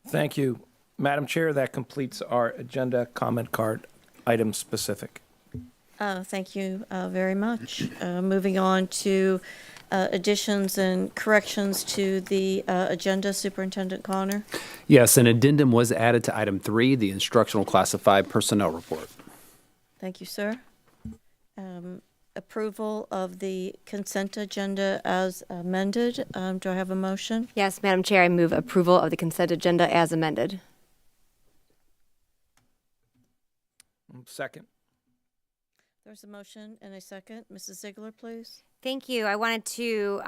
Thank you. Madam Chair, that completes our agenda comment card, item specific. Thank you very much. Moving on to additions and corrections to the agenda, Superintendent Connor. Yes, an addendum was added to item 3, the instructional classified personnel report. Thank you, sir. Approval of the consent agenda as amended. Do I have a motion? Yes, Madam Chair, I move approval of the consent agenda as amended. Second. There's a motion and a second. Mrs. Ziegler, please. Thank you. I wanted to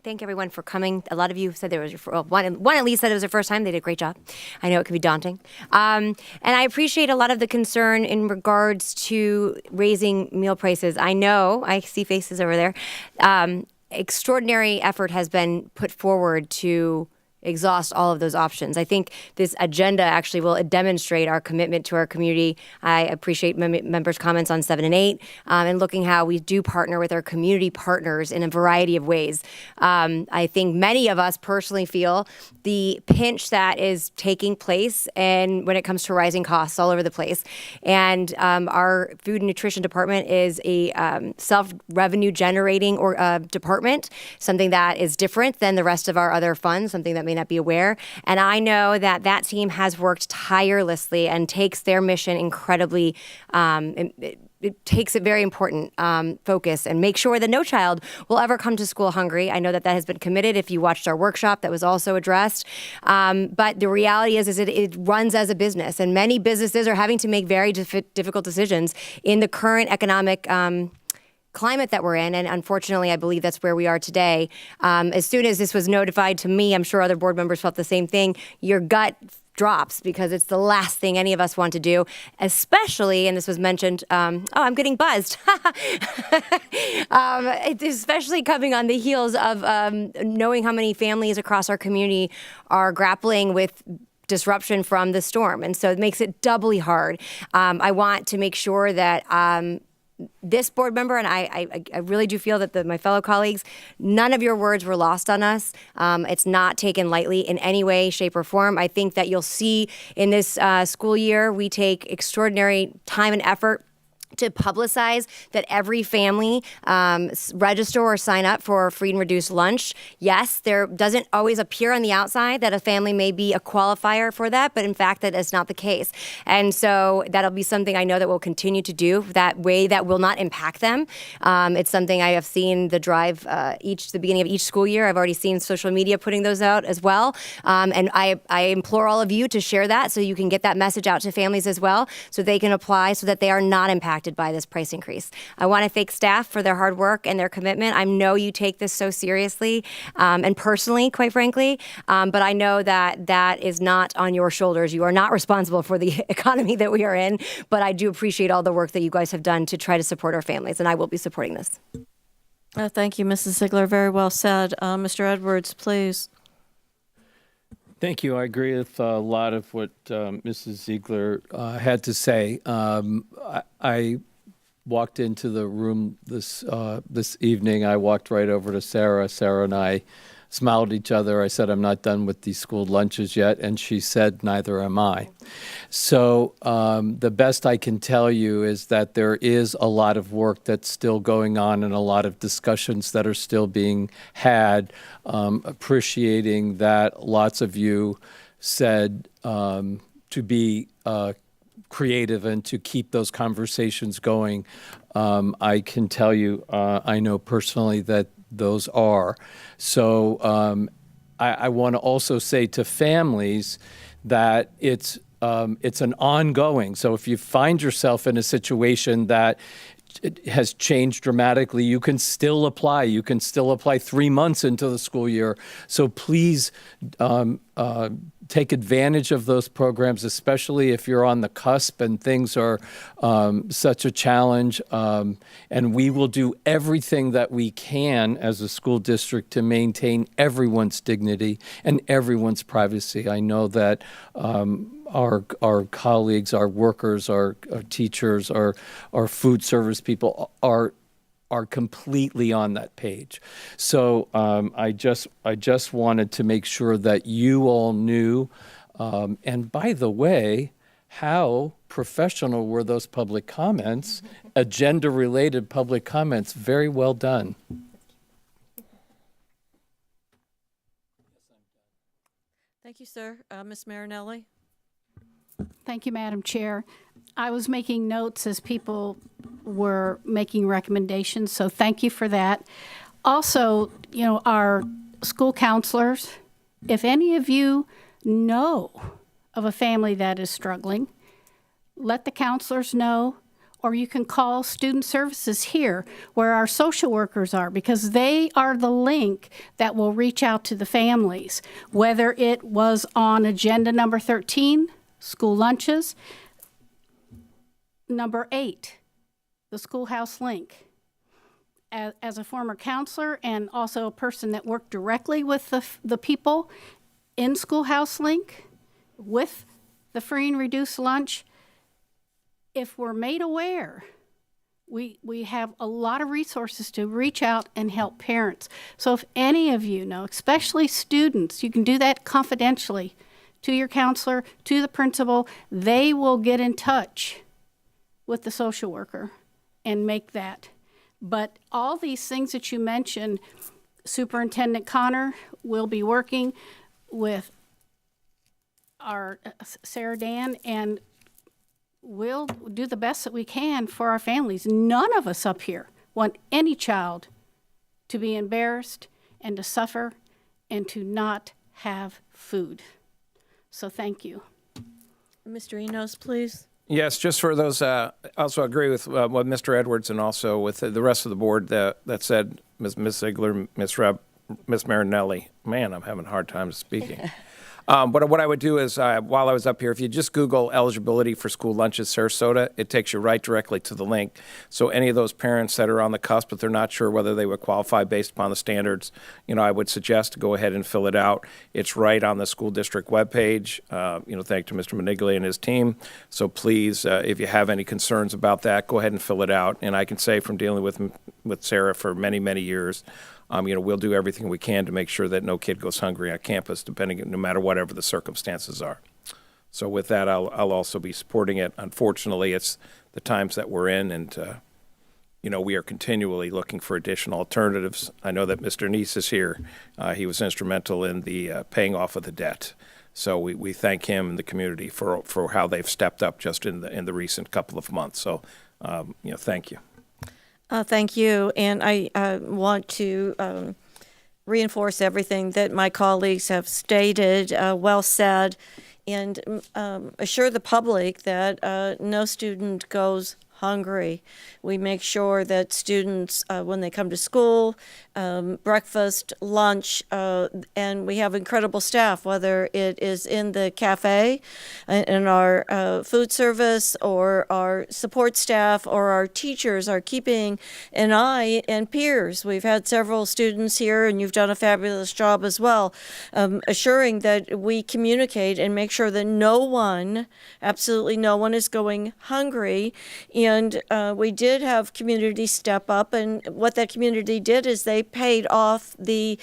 thank everyone for coming. A lot of you said there was one at least said it was their first time. They did a great job. I know it can be daunting. And I appreciate a lot of the concern in regards to raising meal prices. I know, I see faces over there. Extraordinary effort has been put forward to exhaust all of those options. I think this agenda actually will demonstrate our commitment to our community. I appreciate members' comments on 7 and 8 and looking how we do partner with our community partners in a variety of ways. I think many of us personally feel the pinch that is taking place and when it comes to rising costs all over the place. And our food and nutrition department is a self-revenue generating department, something that is different than the rest of our other funds, something that may not be aware. And I know that that team has worked tirelessly and takes their mission incredibly, it takes it very important focus and make sure that no child will ever come to school hungry. I know that that has been committed. If you watched our workshop, that was also addressed. But the reality is it runs as a business, and many businesses are having to make very difficult decisions in the current economic climate that we're in, and unfortunately, I believe that's where we are today. As soon as this was notified to me, I'm sure other board members felt the same thing. Your gut drops because it's the last thing any of us want to do, especially, and this was mentioned, I'm getting buzzed, especially coming on the heels of knowing how many families across our community are grappling with disruption from the storm. And so it makes it doubly hard. I want to make sure that this board member, and I really do feel that my fellow colleagues, none of your words were lost on us. It's not taken lightly in any way, shape, or form. I think that you'll see in this school year, we take extraordinary time and effort to publicize that every family register or sign up for a free and reduced lunch. Yes, there doesn't always appear on the outside that a family may be a qualifier for that, but in fact, that is not the case. And so that'll be something I know that we'll continue to do that way that will not impact them. It's something I have seen the drive the beginning of each school year. I've already seen social media putting those out as well. And I implore all of you to share that so you can get that message out to families as well so they can apply so that they are not impacted by this price increase. I want to thank staff for their hard work and their commitment. I know you take this so seriously and personally, quite frankly, but I know that that is not on your shoulders. You are not responsible for the economy that we are in, but I do appreciate all the work that you guys have done to try to support our families, and I will be supporting this. Thank you, Mrs. Ziegler. Very well said. Mr. Edwards, please. Thank you. I agree with a lot of what Mrs. Ziegler had to say. I walked into the room this evening. I walked right over to Sarah. Sarah and I smiled at each other. I said, I'm not done with these school lunches yet. And she said, neither am I. So the best I can tell you is that there is a lot of work that's still going on and a lot of discussions that are still being had, appreciating that lots of you said to be creative and to keep those conversations going. I can tell you, I know personally that those are. So I want to also say to families that it's an ongoing. So if you find yourself in a situation that it has changed dramatically, you can still apply. You can still apply 3 months into the school year. So please take advantage of those programs, especially if you're on the cusp and things are such a challenge. And we will do everything that we can as a school district to maintain everyone's dignity and everyone's privacy. I know that our colleagues, our workers, our teachers, our food service people are completely on that page. So I just wanted to make sure that you all knew. And by the way, how professional were those public comments? Agenda-related public comments. Very well done. Thank you, sir. Ms. Marinelli? Thank you, Madam Chair. I was making notes as people were making recommendations, so thank you for that. Also, you know, our school counselors, if any of you know of a family that is struggling, let the counselors know, or you can call student services here where our social workers are, because they are the link that will reach out to the families, whether it was on agenda number 13, school lunches, number 8, the schoolhouse link. As a former counselor and also a person that worked directly with the people in Schoolhouse Link with the free and reduced lunch, if we're made aware, we have a lot of resources to reach out and help parents. So if any of you know, especially students, you can do that confidentially to your counselor, to the principal. They will get in touch with the social worker and make that. But all these things that you mentioned, Superintendent Connor will be working with our Sarah Dan, and we'll do the best that we can for our families. None of us up here want any child to be embarrassed and to suffer and to not have food. So thank you. Mr. Enos, please. Yes, just for those, also agree with what Mr. Edwards and also with the rest of the board that said, Ms. Ziegler, Ms. Marinelli. Man, I'm having a hard time speaking. But what I would do is, while I was up here, if you just Google eligibility for school lunches Sarasota, it takes you right directly to the link. So any of those parents that are on the cusp, but they're not sure whether they would qualify based upon the standards, you know, I would suggest to go ahead and fill it out. It's right on the school district webpage. Thank to Mr. Maniglia and his team. So please, if you have any concerns about that, go ahead and fill it out. And I can say from dealing with Sarah for many, many years, we'll do everything we can to make sure that no kid goes hungry on campus, no matter whatever the circumstances are. So with that, I'll also be supporting it. Unfortunately, it's the times that we're in, and we are continually looking for additional alternatives. I know that Mr. Neese is here. He was instrumental in the paying off of the debt. So we thank him and the community for how they've stepped up just in the recent couple of months. So thank you. Thank you, and I want to reinforce everything that my colleagues have stated, well said, and assure the public that no student goes hungry. We make sure that students, when they come to school, breakfast, lunch, and we have incredible staff, whether it is in the cafe, in our food service, or our support staff, or our teachers are keeping an eye, and peers. We've had several students here, and you've done a fabulous job as well, assuring that we communicate and make sure that no one, absolutely no one, is going hungry. And And we did have community step up, and what that community did is they paid off the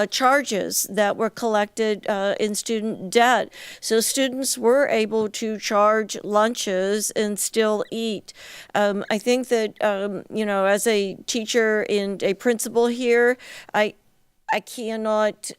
charges that were collected in student debt. So students were able to charge lunches and still eat. I think that, as a teacher and a principal here, I cannot,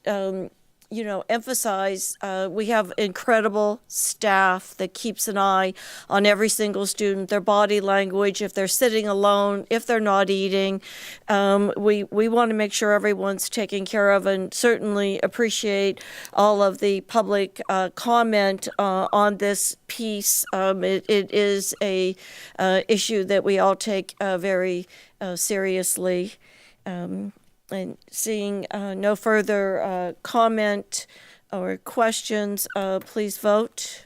emphasize we have incredible staff that keeps an eye on every single student, their body language, if they're sitting alone, if they're not eating. We want to make sure everyone's taken care of, and certainly appreciate all of the public comment on this piece. It is a issue that we all take very seriously. And seeing no further comment or questions, please vote.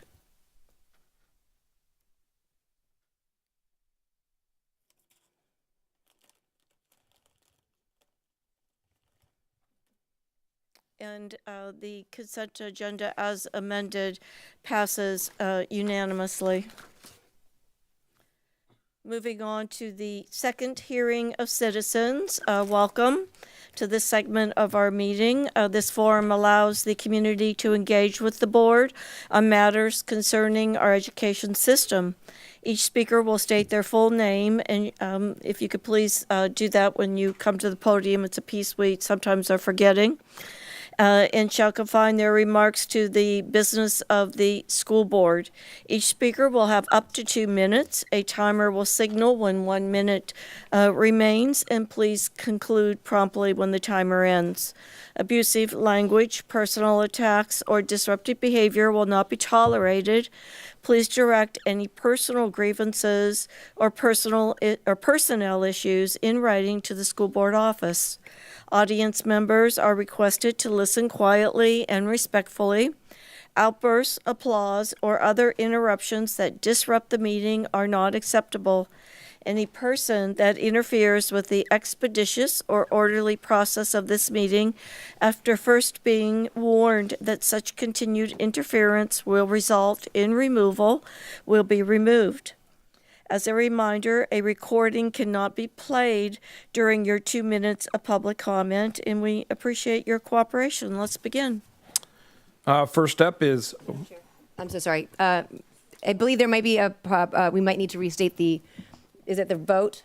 And the consent agenda as amended passes unanimously. Moving on to the second hearing of citizens. Welcome to this segment of our meeting. This forum allows the community to engage with the board on matters concerning our education system. Each speaker will state their full name, and if you could please do that when you come to the podium. It's a piece we sometimes are forgetting. And shall confine their remarks to the business of the school board. Each speaker will have up to 2 minutes. A timer will signal when 1 minute remains, and please conclude promptly when the timer ends. Abusive language, personal attacks, or disruptive behavior will not be tolerated. Please direct any personal grievances or personnel issues in writing to the school board office. Audience members are requested to listen quietly and respectfully. Outbursts, applause, or other interruptions that disrupt the meeting are not acceptable. Any person that interferes with the expeditious or orderly process of this meeting, after first being warned that such continued interference will result in removal, will be removed. As a reminder, a recording cannot be played during your 2 minutes of public comment, and we appreciate your cooperation. Let's begin. First up is... I'm so sorry. I believe there might be we might need to restate is it the vote?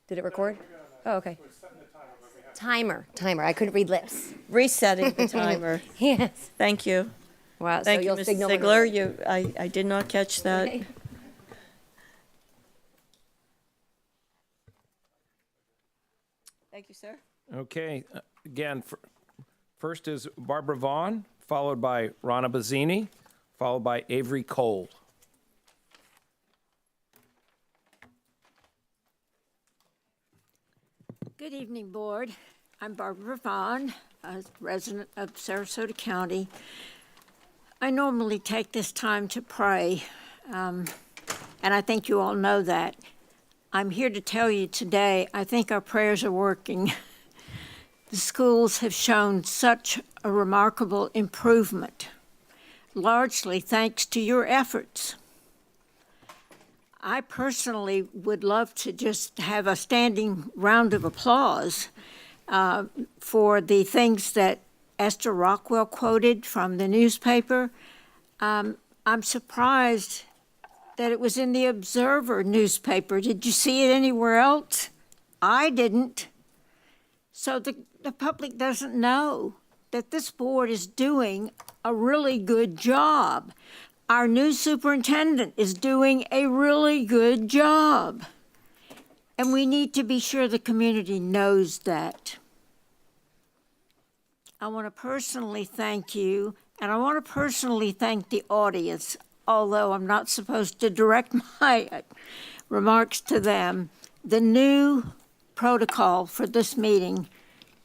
Did it record? Oh, okay. Timer. I couldn't read lips. Resetting the timer. Yes. Thank you. Wow. Thank so you, you'll Ms. signal Ziegler. when I did not catch that. Okay. Thank you, sir. Okay, again, first is Barbara Vaughn, followed by Rana Bazzini, followed by Avery Cole. Good evening, Board. I'm Barbara Vaughn, a resident of Sarasota County. I normally take this time to pray, and I think you all know that. I'm here to tell you today, I think our prayers are working. The schools have shown such a remarkable improvement, largely thanks to your efforts. I personally would love to just have a standing round of applause for the things that Esther Rockwell quoted from the newspaper. I'm surprised that it was in the Observer newspaper. Did you see it anywhere else? I didn't. So the public doesn't know that this board is doing a really good job. Our new superintendent is doing a really good job. And we need to be sure the community knows that. I want to personally thank you, and I want to personally thank the audience, although I'm not supposed to direct my remarks to them. The new protocol for this meeting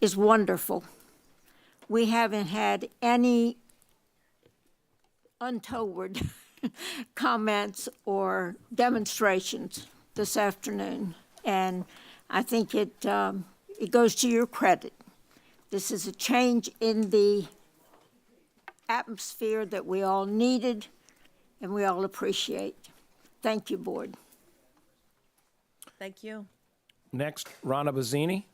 is wonderful. We haven't had any untoward comments or demonstrations this afternoon, and I think it goes to your credit. This is a change in the atmosphere that we all needed and we all appreciate. Thank you, Board. Thank you. Next, Rana Bazzini.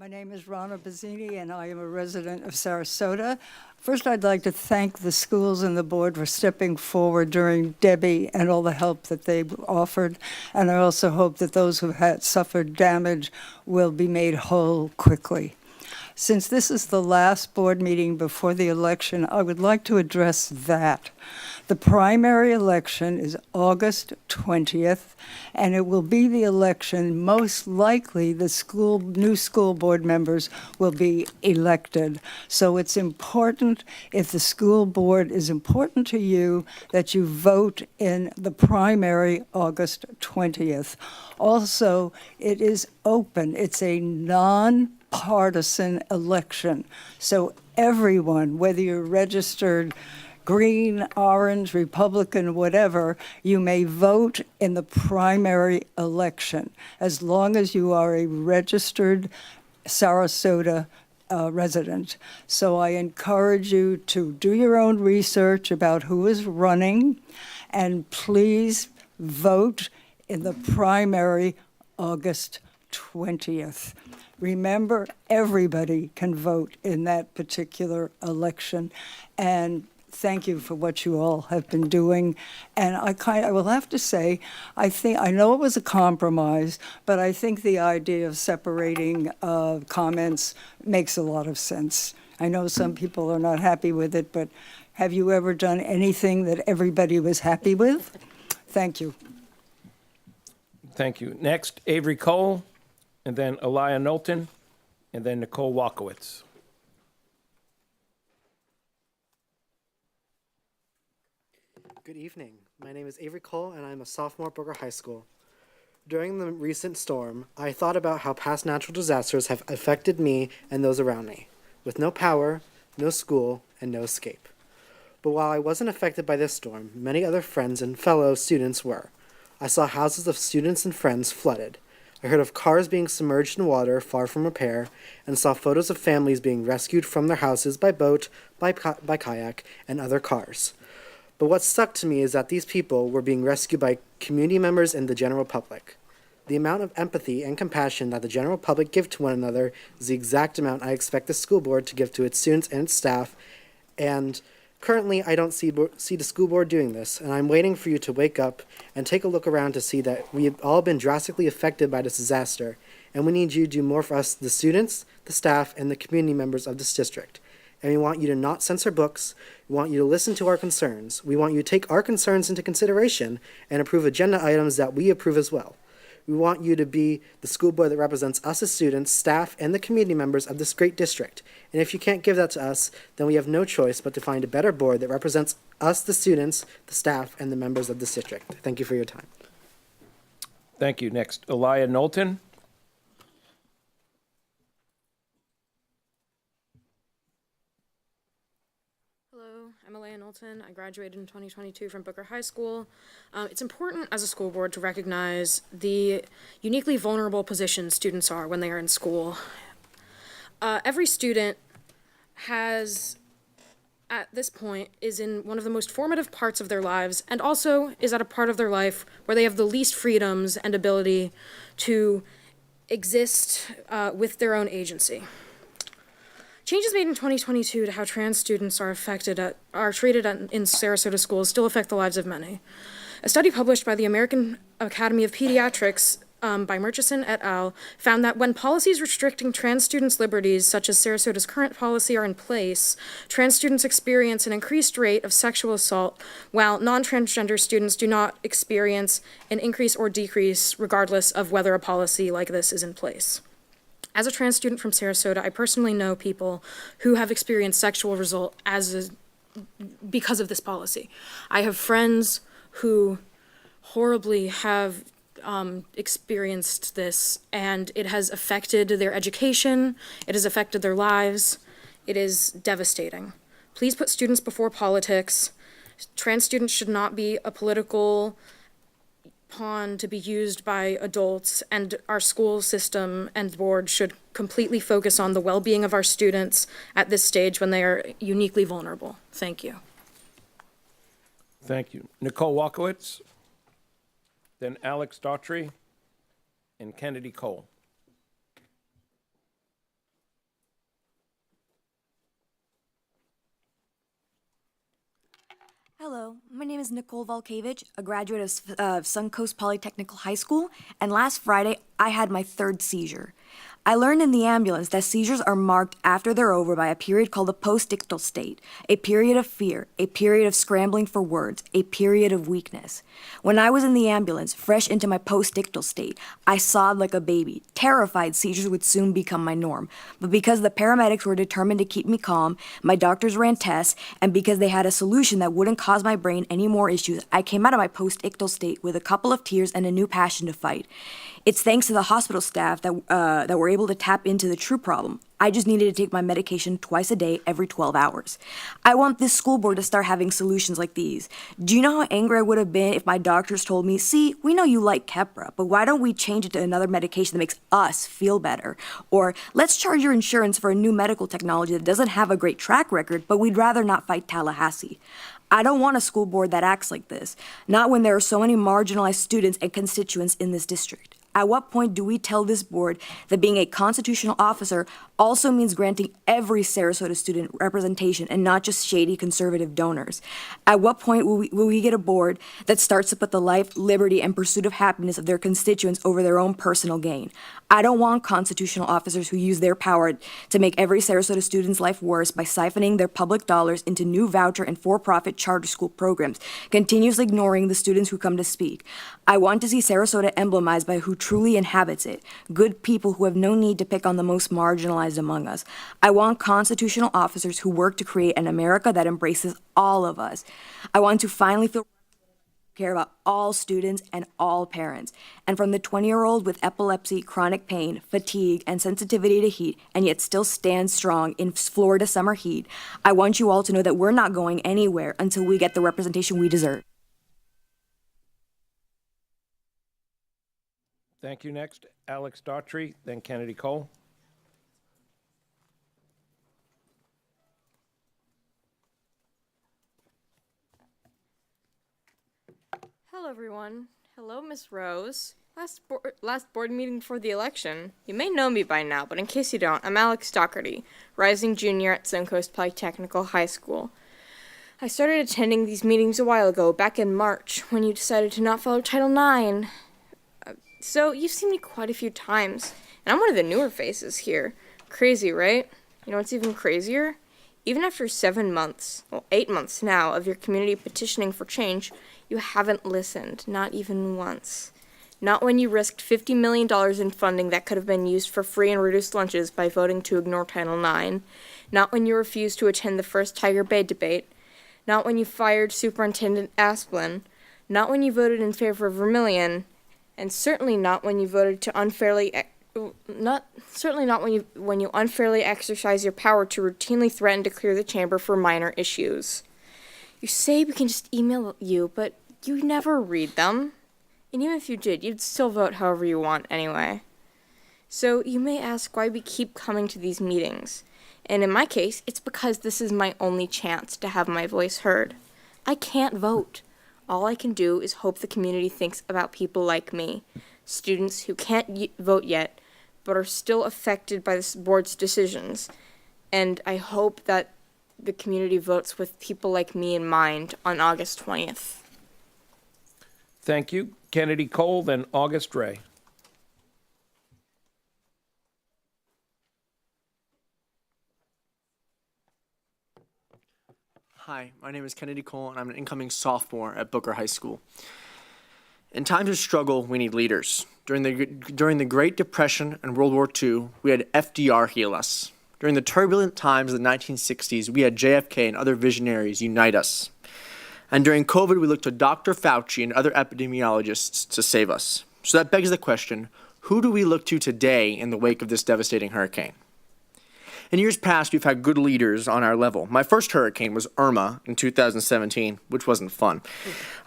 My name is Rana Bazzini, and I am a resident of Sarasota. First, I'd like to thank the schools and the board for stepping forward during Debbie and all the help that they offered. And I also hope that those who had suffered damage will be made whole quickly. Since this is the last board meeting before the election, I would like to address that. The primary election is August 20th, and it will be the election, most likely the new school board members will be elected. So it's important, if the school board is important to you, that you vote in the primary August 20th. Also, it is open. It's a non-partisan election. So everyone, whether you're registered Green, Orange, Republican, whatever, you may vote in the primary election as long as you are a registered Sarasota resident. So I encourage you to do your own research about who is running, and please vote in the primary August 20th. Remember, everybody can vote in that particular election, and thank you for what you all have been doing. And I will have to say, I know it was a compromise, but I think the idea of separating comments makes a lot of sense. I know some people are not happy with it, but have you ever done anything that everybody was happy with? Thank you. Thank you. Next, Avery Cole, and then Elia Knowlton, and then Nicole Walkowitz. Good evening. My name is Avery Cole, and I'm a sophomore at Booker High School. During the recent storm, I thought about how past natural disasters have affected me and those around me, with no power, no school, and no escape. But while I wasn't affected by this storm, many other friends and fellow students were. I saw houses of students and friends flooded. I heard of cars being submerged in water far from repair, and saw photos of families being rescued from their houses by boat, by kayak, and other cars. But what stuck to me is that these people were being rescued by community members and the general public. The amount of empathy and compassion that the general public give to one another is the exact amount I expect the school board to give to its students and its staff, and currently I don't see the school board doing this, and I'm waiting for you to wake up and take a look around to see that we have all been drastically affected by this disaster, and we need you to do more for us, the students, the staff, and the community members of this district. And we want you to not censor books. We want you to listen to our concerns. We want you to take our concerns into consideration and approve agenda items that we approve as well. We want you to be the school board that represents us as students, staff, and the community members of this great district. And if you can't give that to us, then we have no choice but to find a better board that represents us, the students, the staff, and the members of this district. Thank you for your time. Thank you. Next, Elia Knowlton. I'm Elia Knowlton. I graduated in 2022 from Booker High School. It's important as a school board to recognize the uniquely vulnerable position students are when they are in school. Every student has, at this point, is in one of the most formative parts of their lives, and also is at a part of their life where they have the least freedoms and ability to exist with their own agency. Changes made in 2022 to how trans students are treated in Sarasota schools still affect the lives of many. A study published by the American Academy of Pediatrics by Murchison et al. Found that when policies restricting trans students' liberties, such as Sarasota's current policy, are in place, trans students experience an increased rate of sexual assault, while non-transgender students do not experience an increase or decrease regardless of whether a policy like this is in place. As a trans student from Sarasota, I personally know people who have experienced sexual assault because of this policy. I have friends who horribly have experienced this, and it has affected their education, it has affected their lives. It is devastating. Please put students before politics. Trans students should not be a political pawn to be used by adults, and our school system and board should completely focus on the well-being of our students at this stage when they are uniquely vulnerable. Thank you. Thank you. Nicole Walkowitz. then Alex Daughtry, and Kennedy Cole. Hello, my name is Nicole Volkevich, a graduate of Suncoast Polytechnical High School, and last Friday I had my third seizure. I learned in the ambulance that seizures are marked after they're over by a period called the postictal state, a period of fear, a period of scrambling for words, a period of weakness. When I was in the ambulance, fresh into my postictal state, I sobbed like a baby, terrified seizures would soon become my norm. But because the paramedics were determined to keep me calm, my doctors ran tests, and because they had a solution that wouldn't cause my brain any more issues, I came out of my postictal state with a couple of tears and a new passion to fight. It's thanks to the hospital staff that were able to tap into the true problem. I just needed to take my medication twice a day, every 12 hours. I want this school board to start having solutions like these. Do you know how angry I would have been if my doctors told me, see, we know you like Keppra, but why don't we change it to another medication that makes us feel better? Or let's charge your insurance for a new medical technology that doesn't have a great track record, but we'd rather not fight Tallahassee. I don't want a school board that acts like this, not when there are so many marginalized students and constituents in this district. At what point do we tell this board that being a constitutional officer also means granting every Sarasota student representation and not just shady conservative donors? At what point will we get a board that starts to put the life, liberty, and pursuit of happiness of their constituents over their own personal gain? I don't want constitutional officers who use their power to make every Sarasota student's life worse by siphoning their public dollars into new voucher and for-profit charter school programs, continuously ignoring the students who come to speak. I want to see Sarasota emblemized by who truly inhabits it, good people who have no need to pick on the most marginalized among us. I want constitutional officers who work to create an America that embraces all of us. I want to finally feel care about all students and all parents. And from the 20-year-old with epilepsy, chronic pain, fatigue, and sensitivity to heat, and yet still stands strong in Florida summer heat, I want you all to know that we're not going anywhere until we get the representation we deserve. Thank you. Next, Alex Daughtry, then Kennedy Cole. Hello, everyone. Hello, Miss Rose. Last board meeting before the election. You may know me by now, but in case you don't, I'm Alex Doherty, rising junior at Suncoast Polytechnical High School. I started attending these meetings a while ago, back in March, when you decided to not follow Title IX. So you've seen me quite a few times, and I'm one of the newer faces here. Crazy, right? You know what's even crazier? Even after 7 months, well, 8 months now, of your community petitioning for change, you haven't listened, not even once. Not when you risked $50 million in funding that could have been used for free and reduced lunches by voting to ignore Title IX. Not when you refused to attend the first Tiger Bay debate. Not when you fired Superintendent Asplin. Not when you voted in favor of Vermillion. And certainly not when you voted to unfairly when you unfairly exercise your power to routinely threaten to clear the chamber for minor issues. You say we can just email you, but you never read them. And even if you did, you'd still vote however you want anyway. So you may ask why we keep coming to these meetings. And in my case, it's because this is my only chance to have my voice heard. I can't vote. All I can do is hope the community thinks about people like me, students who can't vote yet, but are still affected by this board's decisions. And I hope that the community votes with people like me in mind on August 20th. Thank you. Kennedy Cole, then August Ray. Hi, my name is Kennedy Cole, and I'm an incoming sophomore at Booker High School. In times of struggle, we need leaders. During the Great Depression and World War II, we had FDR heal us. During the turbulent times of the 1960s, we had JFK and other visionaries unite us. And during COVID, we looked to Dr. Fauci and other epidemiologists to save us. So that begs the question, who do we look to today in the wake of this devastating hurricane? In years past, we've had good leaders on our level. My first hurricane was Irma in 2017, which wasn't fun.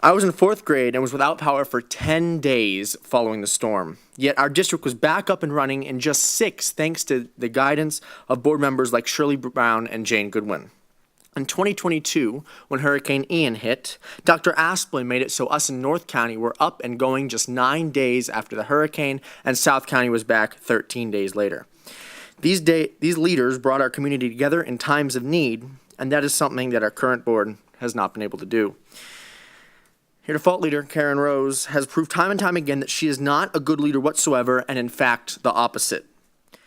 I was in 4th grade and was without power for 10 days following the storm. Yet our district was back up and running in just 6 thanks to the guidance of board members like Shirley Brown and Jane Goodwin. In 2022, when Hurricane Ian hit, Dr. Asplin made it so us in North County were up and going just 9 days after the hurricane, and South County was back 13 days later. These leaders brought our community together in times of need, and that is something that our current board has not been able to do. Your default leader, Karen Rose, has proved time and time again that she is not a good leader whatsoever, and in fact, the opposite.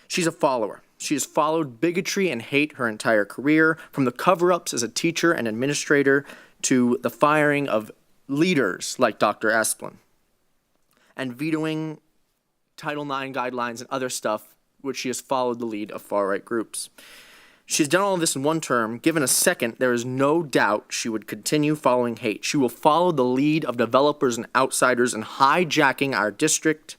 She's a follower. She has followed bigotry and hate her entire career, from the cover-ups as a teacher and administrator to the firing of leaders like Dr. Asplin, and vetoing Title IX guidelines and other stuff, which she has followed the lead of far-right groups. She's done all of this in one term. Given a second, there is no doubt she would continue following hate. She will follow the lead of developers and outsiders in hijacking our district.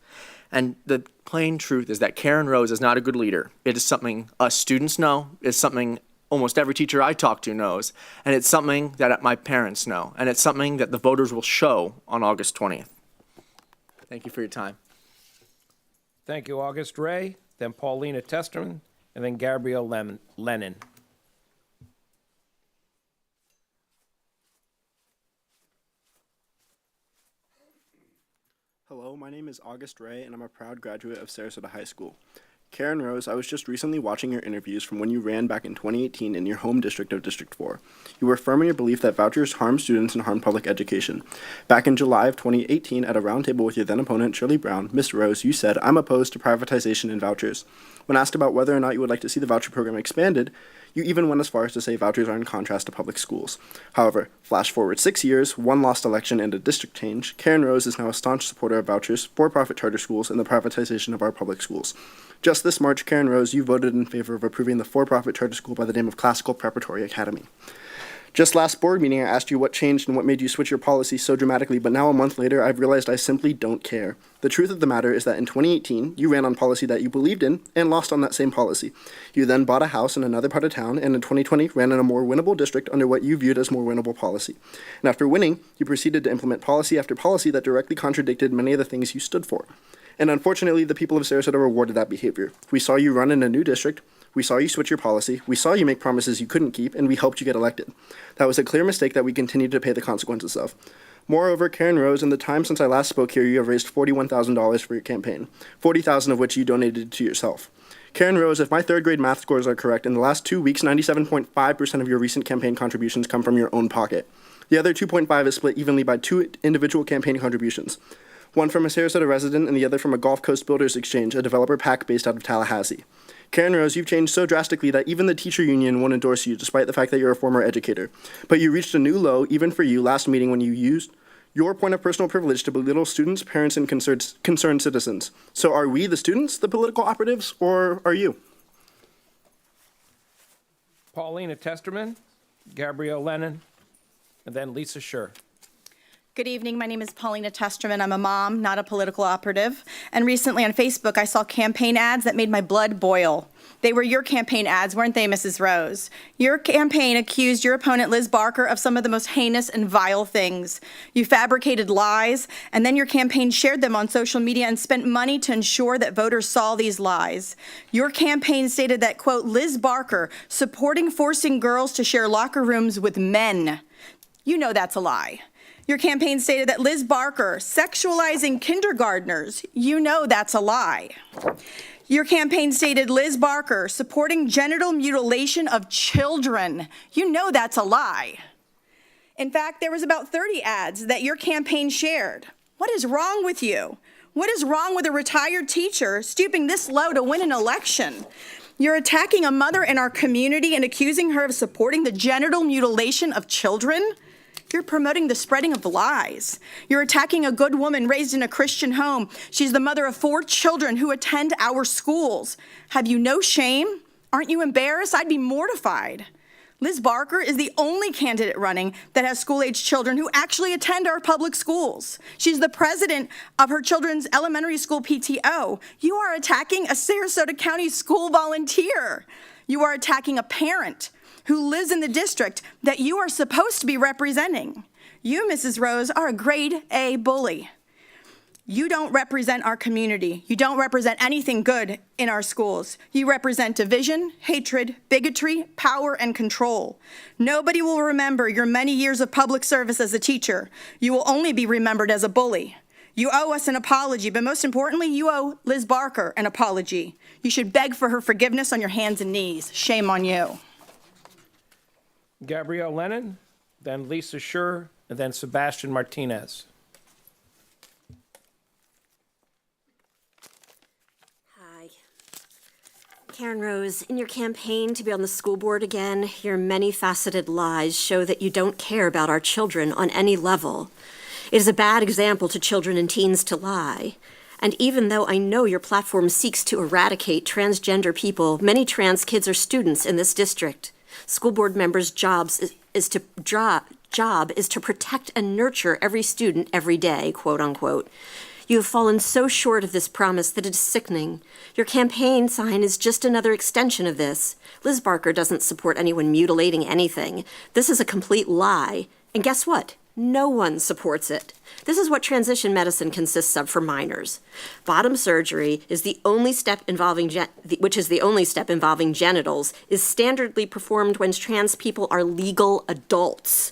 And the plain truth is that Karen Rose is not a good leader. It is something us students know. It's something almost every teacher I talk to knows. And it's something that my parents know. And it's something that the voters will show on August 20th. Thank you for your time. Thank you, August Ray, then Paulina Testerman, and then Gabrielle Lennon. Hello, my name is August Ray, and I'm a proud graduate of Sarasota High School. Karen Rose, I was just recently watching your interviews from when you ran back in 2018 in your home district of District 4. You were firm in your belief that vouchers harm students and harm public education. Back in July of 2018, at a roundtable with your then opponent, Shirley Brown, Ms. Rose, you said, "I'm opposed to privatization in vouchers." When asked about whether or not you would like to see the voucher program expanded, you even went as far as to say vouchers are in contrast to public schools. However, flash forward 6 years, one lost election and a district change, Karen Rose is now a staunch supporter of vouchers, for-profit charter schools, and the privatization of our public schools. Just this March, Karen Rose, you voted in favor of approving the for-profit charter school by the name of Classical Preparatory Academy. Just last board meeting, I asked you what changed and what made you switch your policy so dramatically, but now a month later, I've realized I simply don't care. The truth of the matter is that in 2018, you ran on policy that you believed in and lost on that same policy. You then bought a house in another part of town, and in 2020, ran in a more winnable district under what you viewed as more winnable policy. And after winning, you proceeded to implement policy after policy that directly contradicted many of the things you stood for. And unfortunately, the people of Sarasota rewarded that behavior. We saw you run in a new district, we saw you switch your policy, we saw you make promises you couldn't keep, and we helped you get elected. That was a clear mistake that we continue to pay the consequences of. Moreover, Karen Rose, in the time since I last spoke here, you have raised $41,000 for your campaign, $40,000 of which you donated to yourself. Karen Rose, if my third grade math scores are correct, in the last 2 weeks, 97.5% of your recent campaign contributions come from your own pocket. The other 2.5 is split evenly by two individual campaign contributions. One from a Sarasota resident and the other from a Gulf Coast Builders Exchange, a developer PAC based out of Tallahassee. Karen Rose, you've changed so drastically that even the teacher union won't endorse you, despite the fact that you're a former educator. But you reached a new low, even for you, last meeting when you used your point of personal privilege to belittle students, parents, and concerned citizens. So are we, the students, the political operatives, or are you? Paulina Testerman, Gabrielle Lennon, and then Lisa Scher. Good evening. My name is Paulina Testerman. I'm a mom, not a political operative. And recently on Facebook, I saw campaign ads that made my blood boil. They were your campaign ads, weren't they, Mrs. Rose? Your campaign accused your opponent, Liz Barker, of some of the most heinous and vile things. You fabricated lies, and then your campaign shared them on social media and spent money to ensure that voters saw these lies. Your campaign stated that, quote, Liz Barker supporting forcing girls to share locker rooms with men. You know that's a lie. Your campaign stated that Liz Barker sexualizing kindergartners. You know that's a lie. Your campaign stated Liz Barker supporting genital mutilation of children. You know that's a lie. In fact, there was about 30 ads that your campaign shared. What is wrong with you? What is wrong with a retired teacher stooping this low to win an election? You're attacking a mother in our community and accusing her of supporting the genital mutilation of children? You're promoting the spreading of lies. You're attacking a good woman raised in a Christian home. She's the mother of 4 children who attend our schools. Have you no shame? Aren't you embarrassed? I'd be mortified. Liz Barker is the only candidate running that has school-age children who actually attend our public schools. She's the president of her children's elementary school PTO. You are attacking a Sarasota County school volunteer. You are attacking a parent who lives in the district that you are supposed to be representing. You, Mrs. Rose, are a grade A bully. You don't represent our community. You don't represent anything good in our schools. You represent division, hatred, bigotry, power, and control. Nobody will remember your many years of public service as a teacher. You will only be remembered as a bully. You owe us an apology, but most importantly, you owe Liz Barker an apology. You should beg for her forgiveness on your hands and knees. Shame on you. Gabrielle Lennon, then Lisa Schur, and then Sebastian Martinez. Karen Rose, in your campaign to be on the school board again, your many-faceted lies show that you don't care about our children on any level. It is a bad example to children and teens to lie. And even though I know your platform seeks to eradicate transgender people, many trans kids are students in this district. School board members' job is to protect and nurture every student every day, quote unquote. You have fallen so short of this promise that it is sickening. Your campaign sign is just another extension of this. Liz Barker doesn't support anyone mutilating anything. This is a complete lie. And guess what? No one supports it. This is what transition medicine consists of for minors. Bottom surgery is the only step involving genitals, is standardly performed when trans people are legal adults.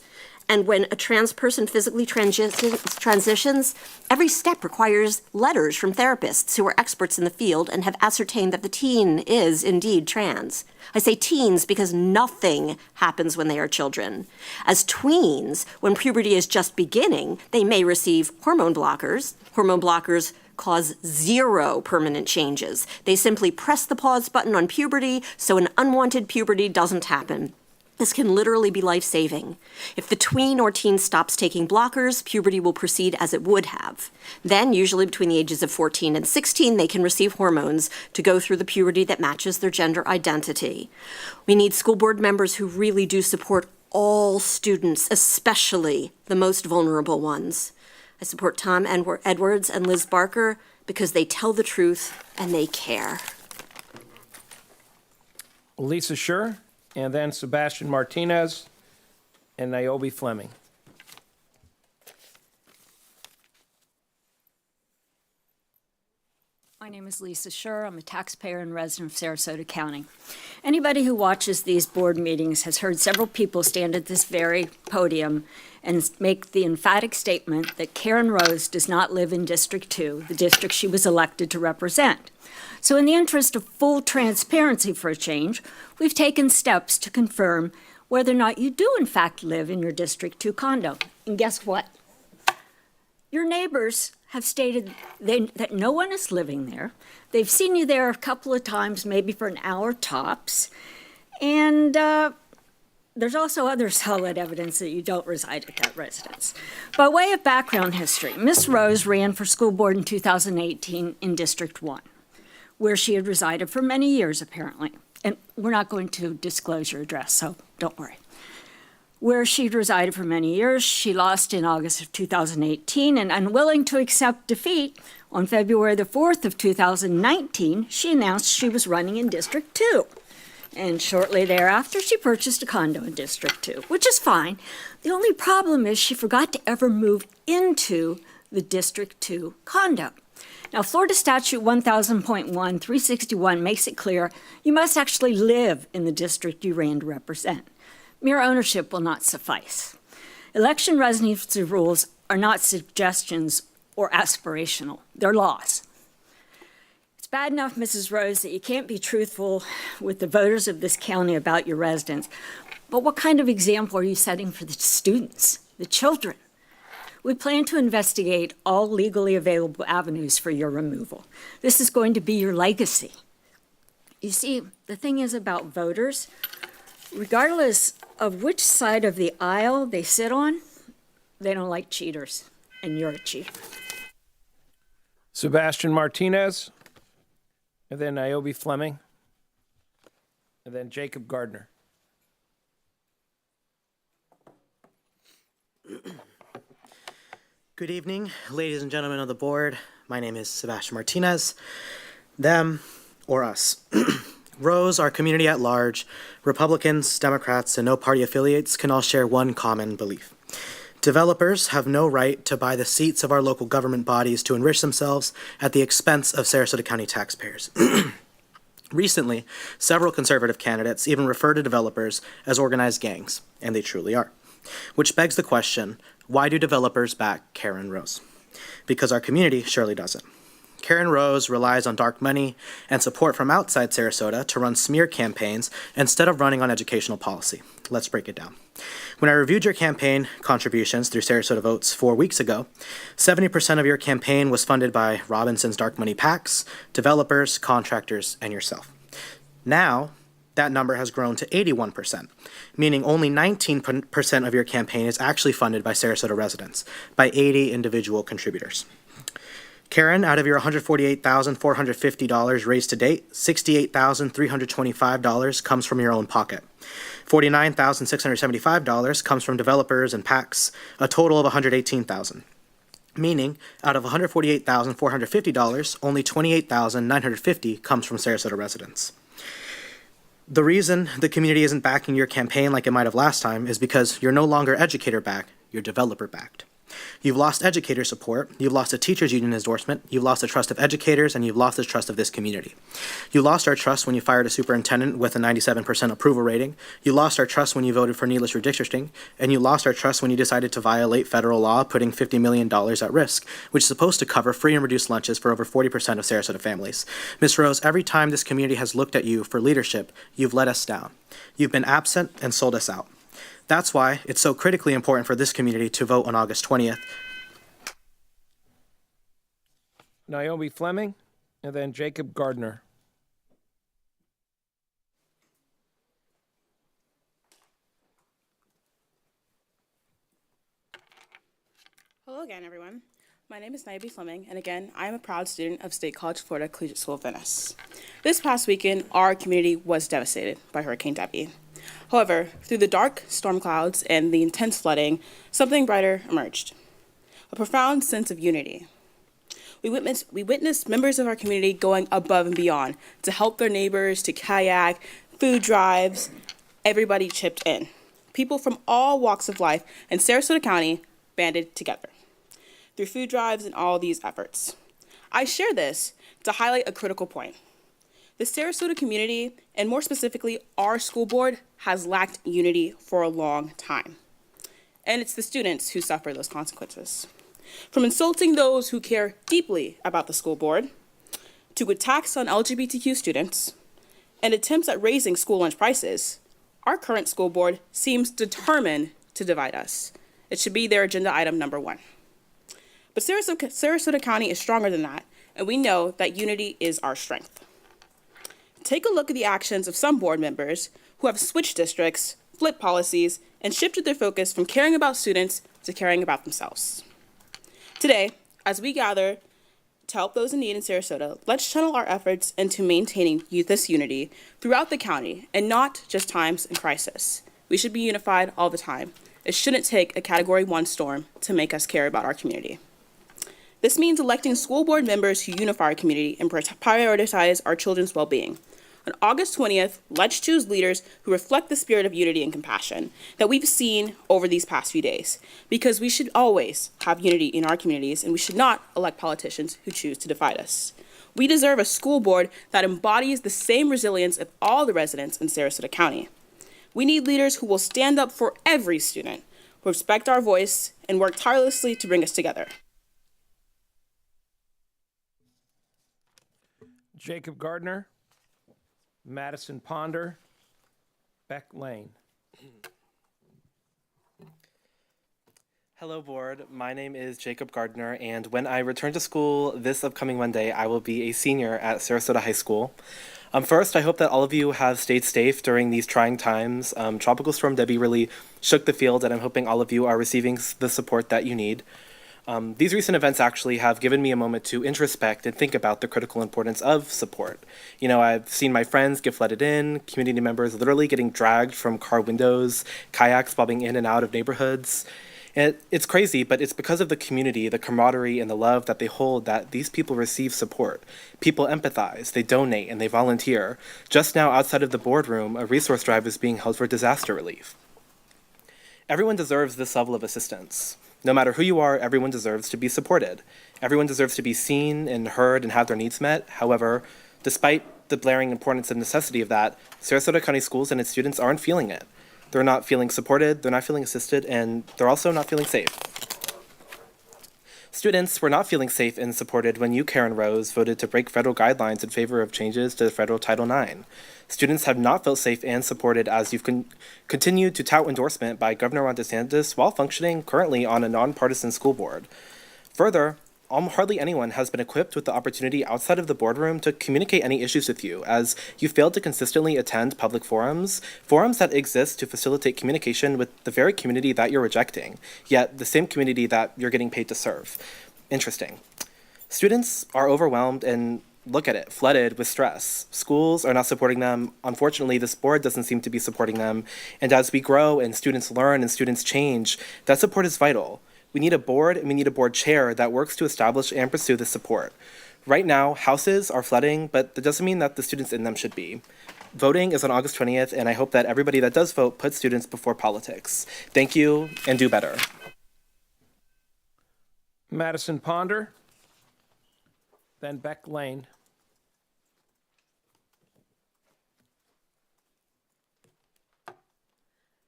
And when a trans person physically transitions, every step requires letters from therapists who are experts in the field and have ascertained that the teen is indeed trans. I say teens because nothing happens when they are children. As tweens, when puberty is just beginning, they may receive hormone blockers. Hormone blockers cause zero permanent changes. They simply press the pause button on puberty so an unwanted puberty doesn't happen. This can literally be life-saving. If the tween or teen stops taking blockers, puberty will proceed as it would have. Then, usually between the ages of 14 and 16, they can receive hormones to go through the puberty that matches their gender identity. We need school board members who really do support all students, especially the most vulnerable ones. I support Tom Edwards and Liz Barker because they tell the truth and they care. Lisa Schur, and then Sebastian Martinez and Niobe Fleming. My name is Lisa Schur. I'm a taxpayer and resident of Sarasota County. Anybody who watches these board meetings has heard several people stand at this very podium and make the emphatic statement that Karen Rose does not live in District 2, the district she was elected to represent. So in the interest of full transparency for a change, we've taken steps to confirm whether or not you do in fact live in your District 2 condo. And guess what? Your neighbors have stated that no one is living there. They've seen you there a couple of times, maybe for an hour tops. And there's also other solid evidence that you don't reside at that residence. By way of background history, Ms. Rose ran for school board in 2018 in District 1, where she had resided for many years, apparently. And we're not going to disclose your address, so don't worry. Where she'd resided for many years, she lost in August of 2018, and unwilling to accept defeat, on February the 4th of 2019, she announced she was running in District 2. And shortly thereafter, she purchased a condo in District 2, which is fine. The only problem is she forgot to ever move into the District 2 condo. Now, Florida Statute 1000.1-361 makes it clear you must actually live in the district you ran to represent. Mere ownership will not suffice. Election residency rules are not suggestions or aspirational. They're laws. It's bad enough, Mrs. Rose, that you can't be truthful with the voters of this county about your residents, but what kind of example are you setting for the students, the children? We plan to investigate all legally available avenues for your removal. This is going to be your legacy. You see, the thing is about voters, regardless of which side of the aisle they sit on, they don't like cheaters, and you're a cheater. Sebastian Martinez, and then Niobe Fleming, and then Jacob Gardner. Good evening, ladies and gentlemen of the board. My name is Sebastian Martinez. Them or us. Rose, our community at large, Republicans, Democrats, and no party affiliates can all share one common belief. Developers have no right to buy the seats of our local government bodies to enrich themselves at the expense of Sarasota County taxpayers. Recently, several conservative candidates even refer to developers as organized gangs, and they truly are. Which begs the question, why do developers back Karen Rose? Because our community surely doesn't. Karen Rose relies on dark money and support from outside Sarasota to run smear campaigns instead of running on educational policy. Let's break it down. When I reviewed your campaign contributions through Sarasota Votes 4 weeks ago, 70% of your campaign was funded by Robinson's dark money PACs, developers, contractors, and yourself. Now, that number has grown to 81%, meaning only 19% of your campaign is actually funded by Sarasota residents, by 80 individual contributors. Karen, out of your $148,450 raised to date, $68,325 comes from your own pocket. $49,675 comes from developers and PACs, a total of $118,000. Meaning, out of $148,450, only $28,950 comes from Sarasota residents. The reason the community isn't backing your campaign like it might have last time is because you're no longer educator-backed, you're developer-backed. You've lost educator support, you've lost a teachers union endorsement, you've lost the trust of educators, and you've lost the trust of this community. You lost our trust when you fired a superintendent with a 97% approval rating, you lost our trust when you voted for needless redistricting, and you lost our trust when you decided to violate federal law, putting $50 million at risk, which is supposed to cover free and reduced lunches for over 40% of Sarasota families. Ms. Rose, every time this community has looked at you for leadership, you've let us down. You've been absent and sold us out. That's why it's so critically important for this community to vote on August 20th. Naomi Fleming, and then Jacob Gardner. Hello again, everyone. My name is Naomi Fleming, and again, I am a proud student of State College Florida Collegiate School of Venice. This past weekend, our community was devastated by Hurricane Debbie. However, through the dark storm clouds and the intense flooding, something brighter emerged. A profound sense of unity. We witnessed members of our community going above and beyond to help their neighbors, to kayak, food drives. Everybody chipped in. People from all walks of life in Sarasota County banded together through food drives and all these efforts. I share this to highlight a critical point. The Sarasota community, and more specifically our school board, has lacked unity for a long time. And it's the students who suffer those consequences. From insulting those who care deeply about the school board, to attacks on LGBTQ students, and attempts at raising school lunch prices, our current school board seems determined to divide us. It should be their agenda item number 1. But Sarasota County is stronger than that, and we know that unity is our strength. Take a look at the actions of some board members who have switched districts, flipped policies, and shifted their focus from caring about students to caring about themselves. Today, as we gather to help those in need in Sarasota, let's channel our efforts into maintaining this unity throughout the county and not just times in crisis. We should be unified all the time. It shouldn't take a Category 1 storm to make us care about our community. This means electing school board members who unify our community and prioritize our children's well-being. On August 20th, let's choose leaders who reflect the spirit of unity and compassion that we've seen over these past few days, because we should always have unity in our communities, and we should not elect politicians who choose to divide us. We deserve a school board that embodies the same resilience of all the residents in Sarasota County. We need leaders who will stand up for every student, who respect our voice, and work tirelessly to bring us together. Jacob Gardner, Madison Ponder, Beck Lane. Hello, board. My name is Jacob Gardner, and when I return to school this upcoming Monday, I will be a senior at Sarasota High School. First, I hope that all of you have stayed safe during these trying times. Tropical Storm Debbie really shook the field, and I'm hoping all of you are receiving the support that you need. These recent events actually have given me a moment to introspect and think about the critical importance of support. You know, I've seen my friends get flooded in, community members literally getting dragged from car windows, kayaks bobbing in and out of neighborhoods. And it's crazy, but it's because of the community, the camaraderie, and the love that they hold that these people receive support. People empathize, they donate, and they volunteer. Just now, outside of the boardroom, a resource drive is being held for disaster relief. Everyone deserves this level of assistance. No matter who you are, everyone deserves to be supported. Everyone deserves to be seen and heard and have their needs met. However, despite the blaring importance and necessity of that, Sarasota County Schools and its students aren't feeling it. They're not feeling supported, they're not feeling assisted, and they're also not feeling safe. Students were not feeling safe and supported when you, Karen Rose, voted to break federal guidelines in favor of changes to federal Title IX. Students have not felt safe and supported as you've continued to tout endorsement by Governor Ron DeSantis while functioning currently on a nonpartisan school board. Further, hardly anyone has been equipped with the opportunity outside of the boardroom to communicate any issues with you, as you failed to consistently attend public forums that exist to facilitate communication with the very community that you're rejecting, yet the same community that you're getting paid to serve. Interesting. Students are overwhelmed and, look at it, flooded with stress. Schools are not supporting them. Unfortunately, this board doesn't seem to be supporting them. And as we grow and students learn and students change, that support is vital. We need a board and we need a board chair that works to establish and pursue this support. Right now, houses are flooding, but that doesn't mean that the students in them should be. Voting is on August 20th, and I hope that everybody that does vote puts students before politics. Thank you, and do better. Madison Ponder, then Beck Lane.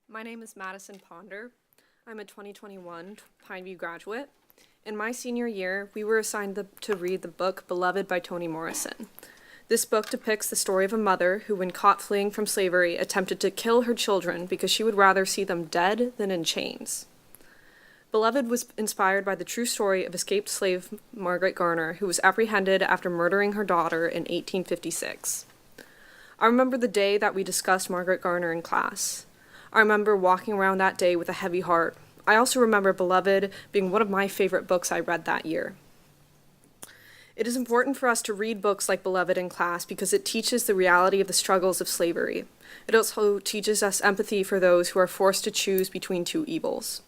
My name is Madison Ponder. I'm a 2021 Pineview graduate. In my senior year, we were assigned to read the book Beloved by Toni Morrison. This book depicts the story of a mother who, when caught fleeing from slavery, attempted to kill her children because she would rather see them dead than in chains. Beloved was inspired by the true story of escaped slave Margaret Garner, who was apprehended after murdering her daughter in 1856. I remember the day that we discussed Margaret Garner in class. I remember walking around that day with a heavy heart. I also remember Beloved being one of my favorite books I read that year. It is important for us to read books like Beloved in class because it teaches the reality of the struggles of slavery. It also teaches us empathy for those who are forced to choose between two evils.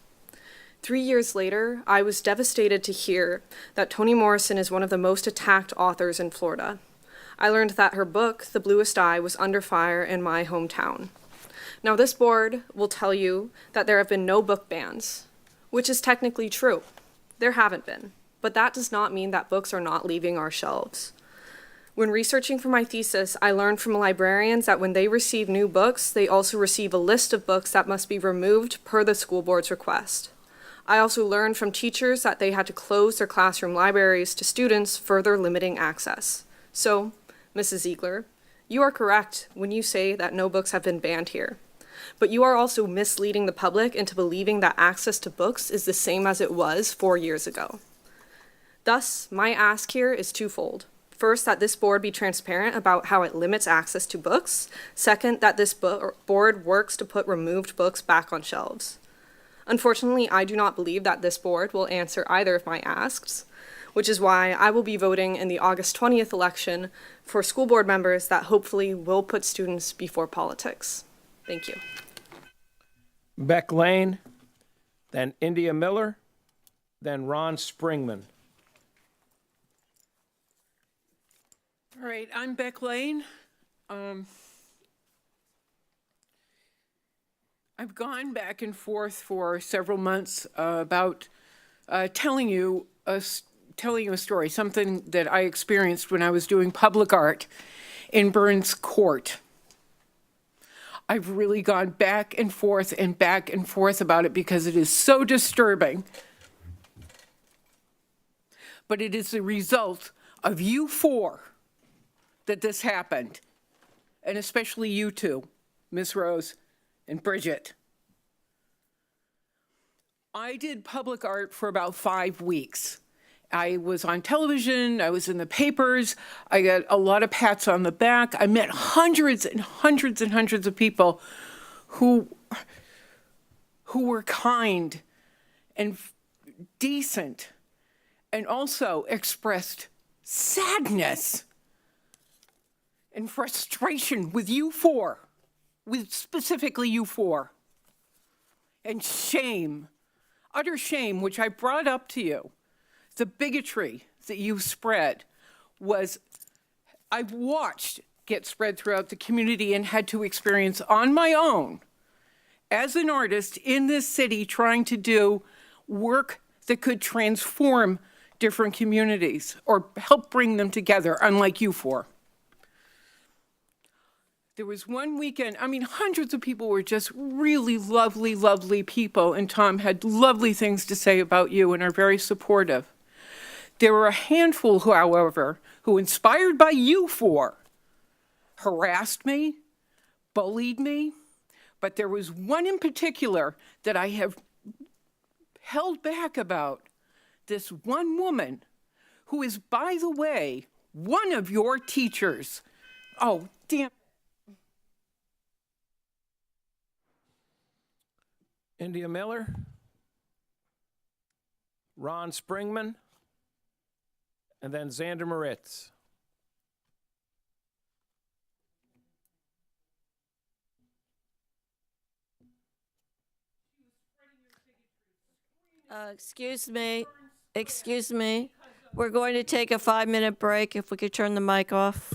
3 years later, I was devastated to hear that Toni Morrison is one of the most attacked authors in Florida. I learned that her book, The Bluest Eye, was under fire in my hometown. Now, this board will tell you that there have been no book bans, which is technically true. There haven't been, but that does not mean that books are not leaving our shelves. When researching for my thesis, I learned from librarians that when they receive new books, they also receive a list of books that must be removed per the school board's request. I also learned from teachers that they had to close their classroom libraries to students, further limiting access. So, Mrs. Ziegler, you are correct when you say that no books have been banned here. But you are also misleading the public into believing that access to books is the same as it was 4 years ago. Thus, my ask here is twofold. First, that this board be transparent about how it limits access to books. Second, that this board works to put removed books back on shelves. Unfortunately, I do not believe that this board will answer either of my asks, which is why I will be voting in the August 20th election for school board members that hopefully will put students before politics. Thank you. Beck Lane, then India Miller, then Ron Springman. All right, I'm Beck Lane. I've gone back and forth for several months about telling you a story, something that I experienced when I was doing public art in Burns Court. I've really gone back and forth about it because it is so disturbing. But it is the result of you four that this happened, and especially you two, Ms. Rose and Bridget. I did public art for about 5 weeks. I was on television, I was in the papers, I got a lot of pats on the back. I met hundreds and hundreds and hundreds of people who were kind and decent and also expressed sadness and frustration with you four, with specifically you four, and shame, utter shame, which I brought up to you. The bigotry that you spread I've watched get spread throughout the community and had to experience on my own as an artist in this city trying to do work that could transform different communities or help bring them together, unlike you four. There was one weekend, I mean, hundreds of people were just really lovely, lovely people, and Tom had lovely things to say about you and are very supportive. There were a handful, however, who, inspired by you four, harassed me, bullied me, but there was one in particular that I have held back about. This one woman who is, by the way, one of your teachers. Oh, damn. India Miller, Ron Springman, and then Xander Moritz. Excuse me. We're going to take a 5-minute break. If we could turn the mic off.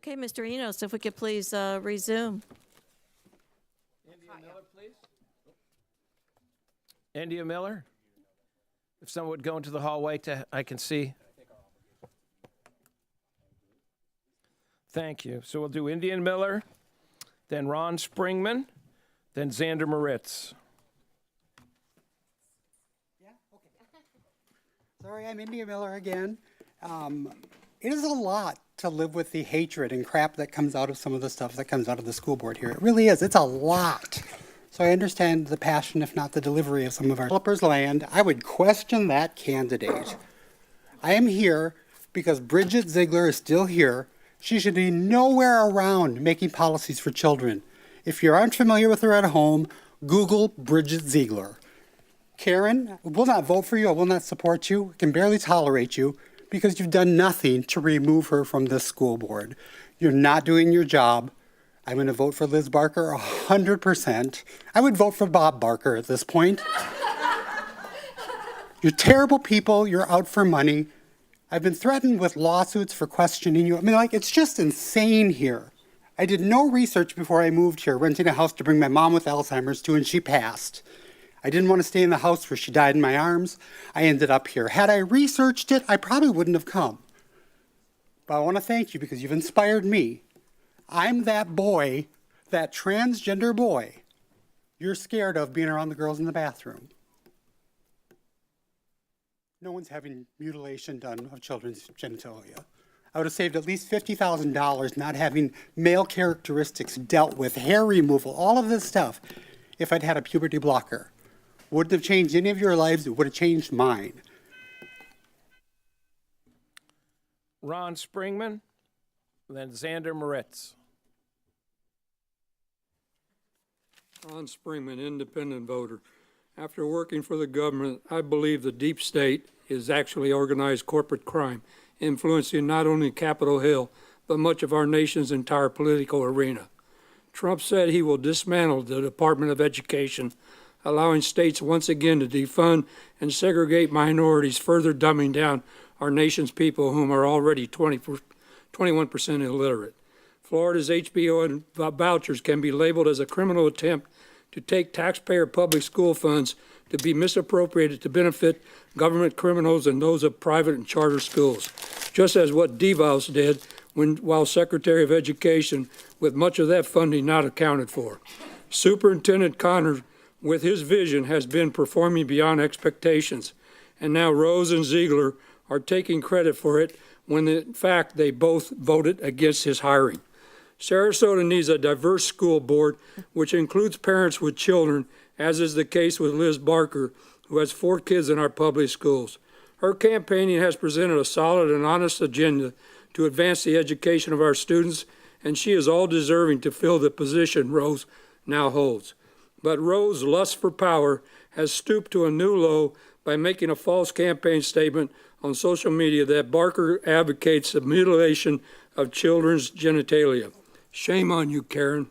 Okay, Mr. Enos, if we could please resume. India Miller, please. India Miller, if someone would go into the hallway I can see. Thank you. So we'll do India Miller, then Ron Springman, then Xander Moritz. Sorry, I'm India Miller again. It is a lot to live with the hatred and crap that comes out of some of the stuff that comes out of the school board here. It really is. It's a lot. So I understand the passion, if not the delivery, of some of our developers' land. I would question that candidate. I am here because Bridget Ziegler is still here. She should be nowhere around making policies for children. If you aren't familiar with her at home, Google Bridget Ziegler. Karen, I will not vote for you. I will not support you. I can barely tolerate you because you've done nothing to remove her from this school board. You're not doing your job. I'm going to vote for Liz Barker 100%. I would vote for Bob Barker at this point. You're terrible people. You're out for money. I've been threatened with lawsuits for questioning you. I mean, like, it's just insane here. I did no research before I moved here, renting a house to bring my mom with Alzheimer's to, and she passed. I didn't want to stay in the house where she died in my arms. I ended up here. Had I researched it, I probably wouldn't have come. But I want to thank you because you've inspired me. I'm that boy, that transgender boy you're scared of being around the girls in the bathroom. No one's having mutilation done of children's genitalia. I would have saved at least $50,000 not having male characteristics dealt with, hair removal, all of this stuff, if I'd had a puberty blocker. Wouldn't have changed any of your lives. It would have changed mine. Ron Springman, then Xander Moritz. Ron Springman, independent voter. After working for the government, I believe the deep state is actually organized corporate crime, influencing not only Capitol Hill, but much of our nation's entire political arena. Trump said he will dismantle the Department of Education, allowing states once again to defund and segregate minorities, further dumbing down our nation's people, whom are already 21% illiterate. Florida's HBO and vouchers can be labeled as a criminal attempt to take taxpayer public school funds to be misappropriated to benefit government criminals and those of private and charter schools, just as what DeVos did while Secretary of Education, with much of that funding not accounted for. Superintendent Connor, with his vision, has been performing beyond expectations, and now Rose and Ziegler are taking credit for it when in fact they both voted against his hiring. Sarasota needs a diverse school board which includes parents with children, as is the case with Liz Barker, who has 4 kids in our public schools. Her campaigning has presented a solid and honest agenda to advance the education of our students, and she is all deserving to fill the position Rose now holds. But Rose's lust for power has stooped to a new low by making a false campaign statement on social media that Barker advocates the mutilation of children's genitalia. Shame on you, Karen.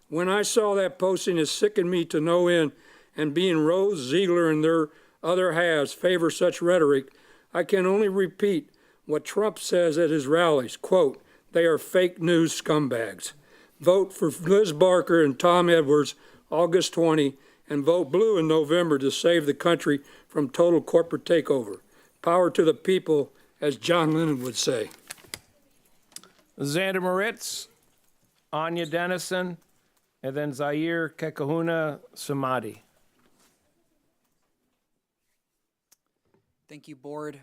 When I saw that posting, it sickened me to no end, and being Rose, Ziegler, and their other halves favor such rhetoric, I can only repeat what Trump says at his rallies, quote, "They are fake news scumbags." Vote for Liz Barker and Tom Edwards August 20, and vote blue in November to save the country from total corporate takeover. Power to the people, as John Lennon would say. Xander Moritz, Anya Dennison, and then Zaire Kekahuna Samadi. Thank you, Board.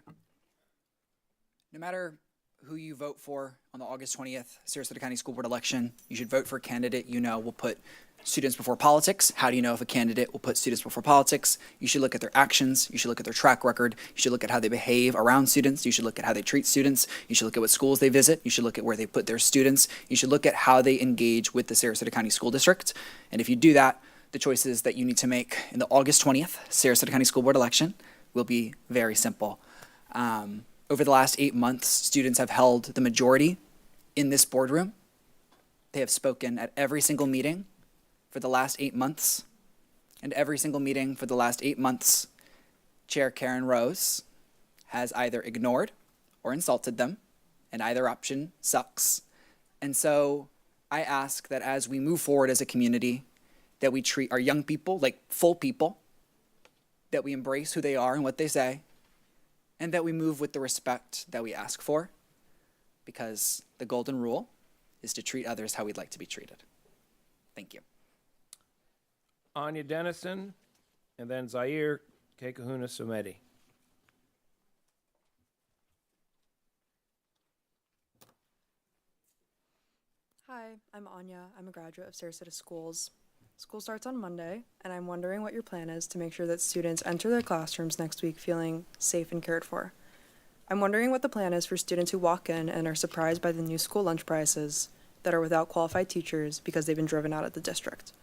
No matter who you vote for on the August 20th Sarasota County School Board election, you should vote for a candidate you know will put students before politics. How do you know if a candidate will put students before politics? You should look at their actions. You should look at their track record. You should look at how they behave around students. You should look at how they treat students. You should look at what schools they visit. You should look at where they put their students. You should look at how they engage with the Sarasota County School District. And if you do that, the choices that you need to make in the August 20th Sarasota County School Board election will be very simple. Over the last 8 months, students have held the majority in this boardroom. They have spoken at every single meeting for the last 8 months. And every single meeting for the last 8 months, Chair Karen Rose has either ignored or insulted them, and either option sucks. And so I ask that as we move forward as a community, that we treat our young people like full people, that we embrace who they are and what they say, and that we move with the respect that we ask for, because the golden rule is to treat others how we'd like to be treated. Thank you. Anya Dennison, and then Zaire Kekahuna Samedi. Hi, I'm Anya. I'm a graduate of Sarasota Schools. School starts on Monday, and I'm wondering what your plan is to make sure that students enter their classrooms next week feeling safe and cared for. I'm wondering what the plan is for students who walk in and are surprised by the new school lunch prices that are without qualified teachers because they've been driven out of the district.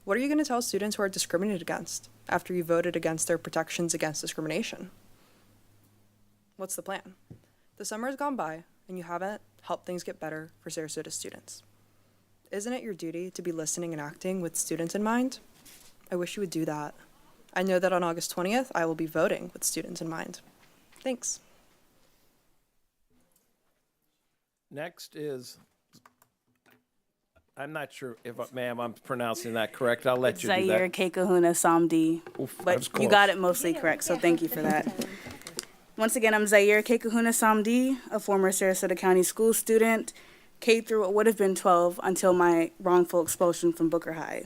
What are you going to tell students who are discriminated against after you voted against their protections against discrimination? What's the plan? The summer has gone by, and you haven't helped things get better for Sarasota students. Isn't it your duty to be listening and acting with students in mind? I wish you would do that. I know that on August 20th, I will be voting with students in mind. Thanks. Next is, I'm not sure if, ma'am, I'm pronouncing that correct. I'll let you do Zaire that. Kekahuna Samdi. Oof, that But was you close. got it mostly correct, so thank you for that. Once again, I'm Zaire Kekahuna Samdi, a former Sarasota County school student, K through what would have been 12 until my wrongful expulsion from Booker High.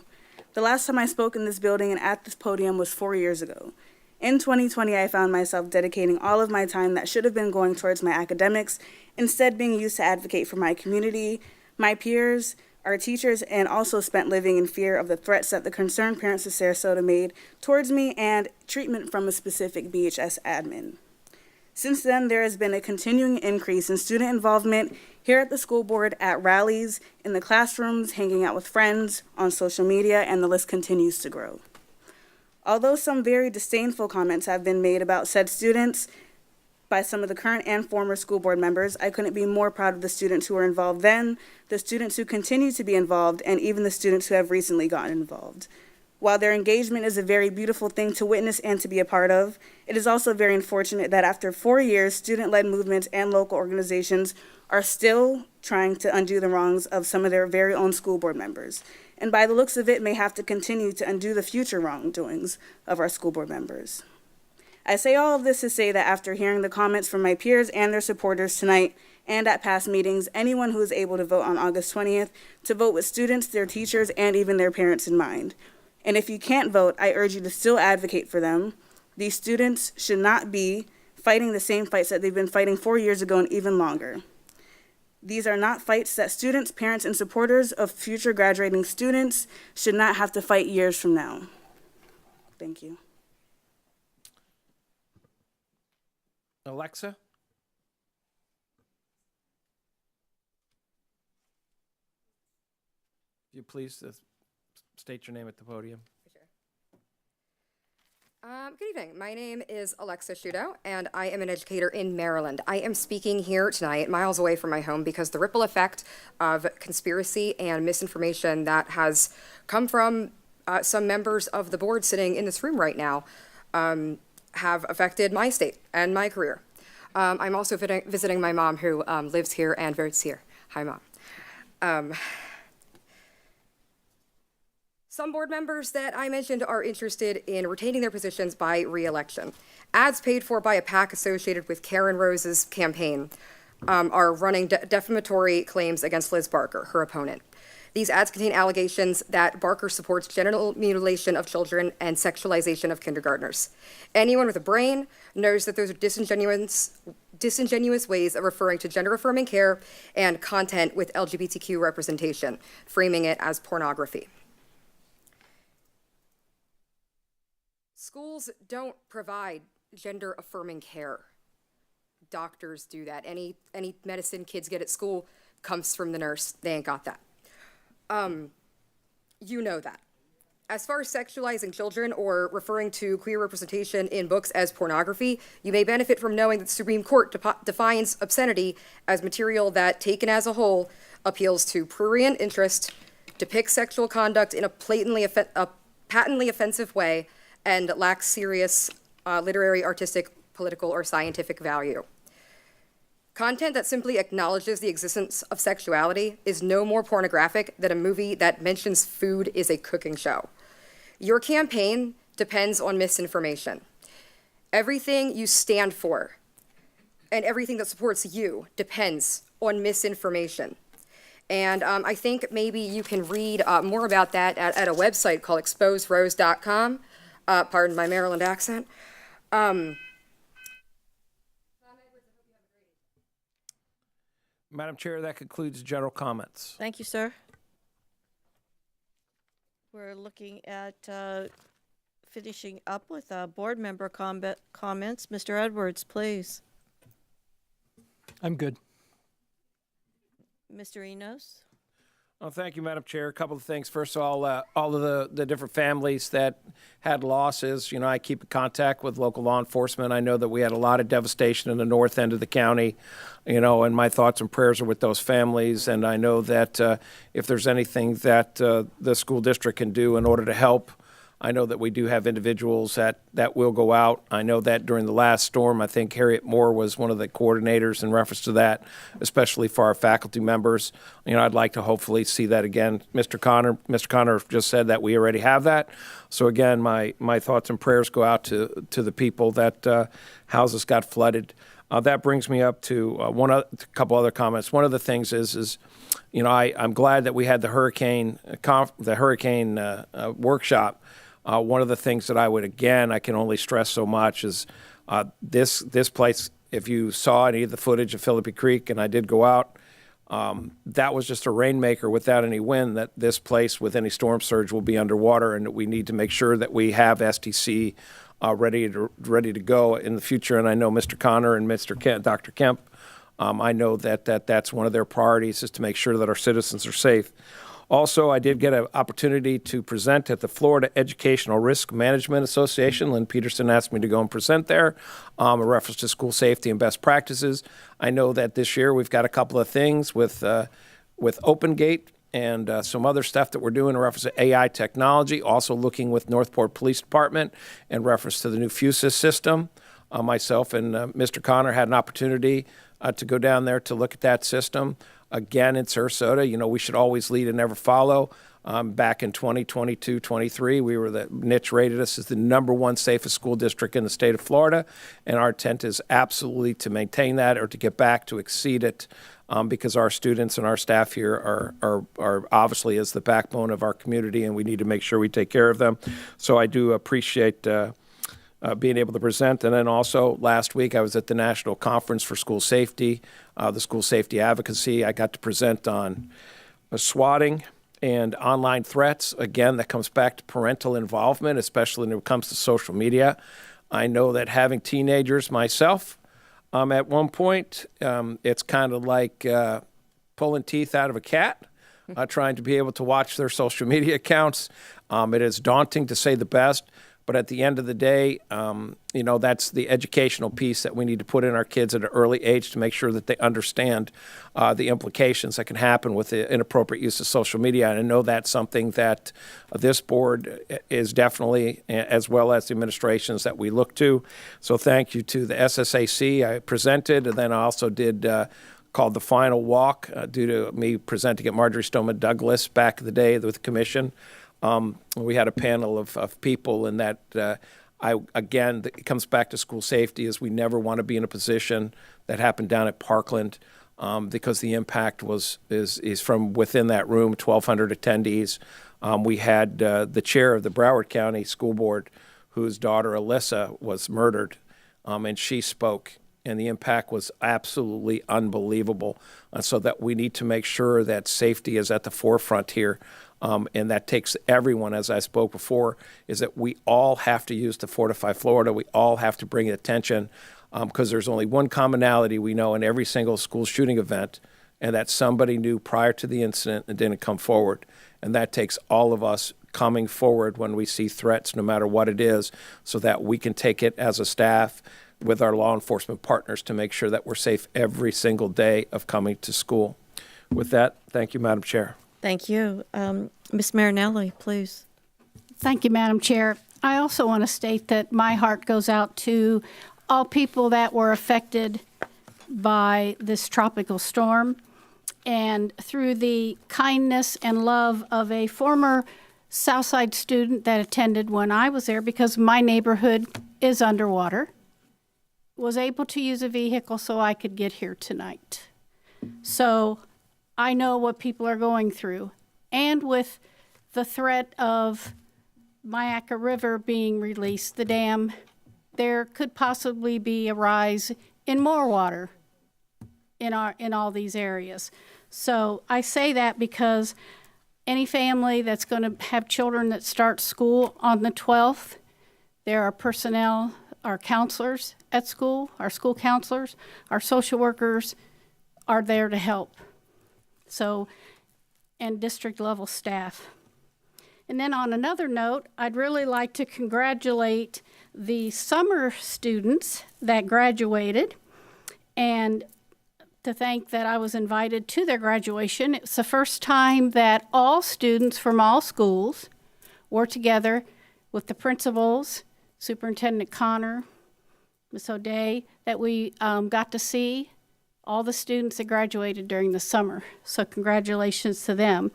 The last time I spoke in this building and at this podium was 4 years ago. In 2020, I found myself dedicating all of my time that should have been going towards my academics, instead being used to advocate for my community, my peers, our teachers, and also spent living in fear of the threats that the concerned parents of Sarasota made towards me and treatment from a specific BHS admin. Since then, there has been a continuing increase in student involvement here at the school board, at rallies, in the classrooms, hanging out with friends, on social media, and the list continues to grow. Although some very disdainful comments have been made about said students by some of the current and former school board members, I couldn't be more proud of the students who were involved then, the students who continue to be involved, and even the students who have recently gotten involved. While their engagement is a very beautiful thing to witness and to be a part of, it is also very unfortunate that after 4 years, student-led movements and local organizations are still trying to undo the wrongs of some of their very own school board members, and by the looks of it, may have to continue to undo the future wrongdoings of our school board members. I say all of this to say that after hearing the comments from my peers and their supporters tonight and at past meetings, anyone who is able to vote on August 20th to vote with students, their teachers, and even their parents in mind. And if you can't vote, I urge you to still advocate for them. These students should not be fighting the same fights that they've been fighting 4 years ago and even longer. These are not fights that students, parents, and supporters of future graduating students should not have to fight years from now. Thank you. Alexa? If you please state your name at the podium. Good evening. My name is Alexa Shudo, and I am an educator in Maryland. I am speaking here tonight, miles away from my home, because the ripple effect of conspiracy and misinformation that has come from some members of the board sitting in this room right now have affected my state and my career. I'm also visiting my mom, who lives here and votes here. Hi, Mom. Some board members that I mentioned are interested in retaining their positions by re-election. Ads paid for by a PAC associated with Karen Rose's campaign are running defamatory claims against Liz Barker, her opponent. These ads contain allegations that Barker supports genital mutilation of children and sexualization of kindergartners. Anyone with a brain knows that those are disingenuous ways of referring to gender-affirming care and content with LGBTQ representation, framing it as pornography. Schools don't provide gender-affirming care. Doctors do that. Any medicine kids get at school comes from the nurse. They ain't got that. You know that. As far as sexualizing children or referring to queer representation in books as pornography, you may benefit from knowing that the Supreme Court defines obscenity as material that, taken as a whole, appeals to prurient interest, depicts sexual conduct in a patently offensive way, and lacks serious literary, artistic, political, or scientific value. Content that simply acknowledges the existence of sexuality is no more pornographic than a movie that mentions food is a cooking show. Your campaign depends on misinformation. Everything you stand for and everything that supports you depends on misinformation. And I think maybe you can read more about that at a website called exposerose.com. Pardon my Maryland accent. Madam Chair, that concludes general comments. Thank you, sir. We're looking at finishing up with board member comments. Mr. Edwards, please. I'm good. Mr. Enos? Well, thank you, Madam Chair. A couple of things. First of all of the different families that had losses, I keep in contact with local law enforcement. I know that we had a lot of devastation in the north end of the county, and my thoughts and prayers are with those families. And I know that if there's anything that the school district can do in order to help, I know that we do have individuals that will go out. I know that during the last storm, I think Harriet Moore was one of the coordinators in reference to that, especially for our faculty members. I'd like to hopefully see that again. Mr. Connor just said that we already have that. So again, my thoughts and prayers go out to the people that houses got flooded. That brings me up to a couple other comments. One of the things is I'm glad that we had the hurricane workshop. One of the things that I can only stress so much is this place, if you saw any of the footage of Philippi Creek, and I did go out, that was just a rainmaker without any wind, that this place with any storm surge will be underwater, and that we need to make sure that we have STC ready to go in the future. And I know Mr. Connor and Dr. Kemp, I know that's one of their priorities, is to make sure that our citizens are safe. Also, I did get an opportunity to present at the Florida Educational Risk Management Association. Lynn Peterson asked me to go and present there in reference to school safety and best practices. I know that this year we've got a couple of things with OpenGate and some other stuff that we're doing in reference to AI technology, also looking with Northport Police Department in reference to the new FUSIS system. Myself and Mr. Connor had an opportunity to go down there to look at that system. Again, in Sarasota, we should always lead and never follow. Back in 2022-23, the niche rated us as the #1 safest school district in the state of Florida, and our intent is absolutely to maintain that or to get back to exceed it, because our students and our staff here are obviously is the backbone of our community, and we need to make sure we take care of them. So I do appreciate being able to present. And then also last week I was at the National Conference for School Safety, the School Safety Advocacy. I got to present on swatting and online threats. Again, that comes back to parental involvement, especially when it comes to social media. I know that having teenagers myself, at one point, it's kind of like pulling teeth out of a cat, trying to be able to watch their social media accounts. It is daunting, to say the best. But at the end of the day, that's the educational piece that we need to put in our kids at an early age to make sure that they understand the implications that can happen with the inappropriate use of social media. And I know that's something that this board is definitely, as well as the administrations that we look to. So thank you to the SSAC. I presented, and then I also did called the Final Walk due to me presenting at Marjorie Stoneman Douglas back in the day with the commission. We had a panel of people, and that it comes back to school safety, is we never want to be in a position that happened down at Parkland, because the impact is from within that room, 1,200 attendees. We had the chair of the Broward County School Board, whose daughter Alyssa was murdered, and she spoke. And the impact was absolutely unbelievable. So that we need to make sure that safety is at the forefront here. And that takes everyone, as I spoke before, is that we all have to use the Fortify Florida. We all have to bring attention, because there's only one commonality we know in every single school shooting event, and that somebody knew prior to the incident and didn't come forward. And that takes all of us coming forward when we see threats, no matter what it is, so that we can take it as a staff with our law enforcement partners to make sure that we're safe every single day of coming to school. With that, thank you, Madam Chair. Thank you. Ms. Marinelli, please. Thank you, Madam Chair. I also want to state that my heart goes out to all people that were affected by this tropical storm, and through the kindness and love of a former Southside student that attended when I was there, because my neighborhood is underwater, was able to use a vehicle so I could get here tonight. So I know what people are going through. And with the threat of Myakka River being released, the dam, there could possibly be a rise in more water. in all these areas. So I say that because any family that's going to have children that start school on the 12th, there are personnel, our counselors at school, our school counselors, our social workers are there to help. So, and district level staff. And then on another note, I'd really like to congratulate the summer students that graduated and to thank that I was invited to their graduation. It's the first time that all students from all schools were together with the principals, Superintendent Connor, Ms. O'Day, that we got to see all the students that graduated during the summer. So congratulations to them.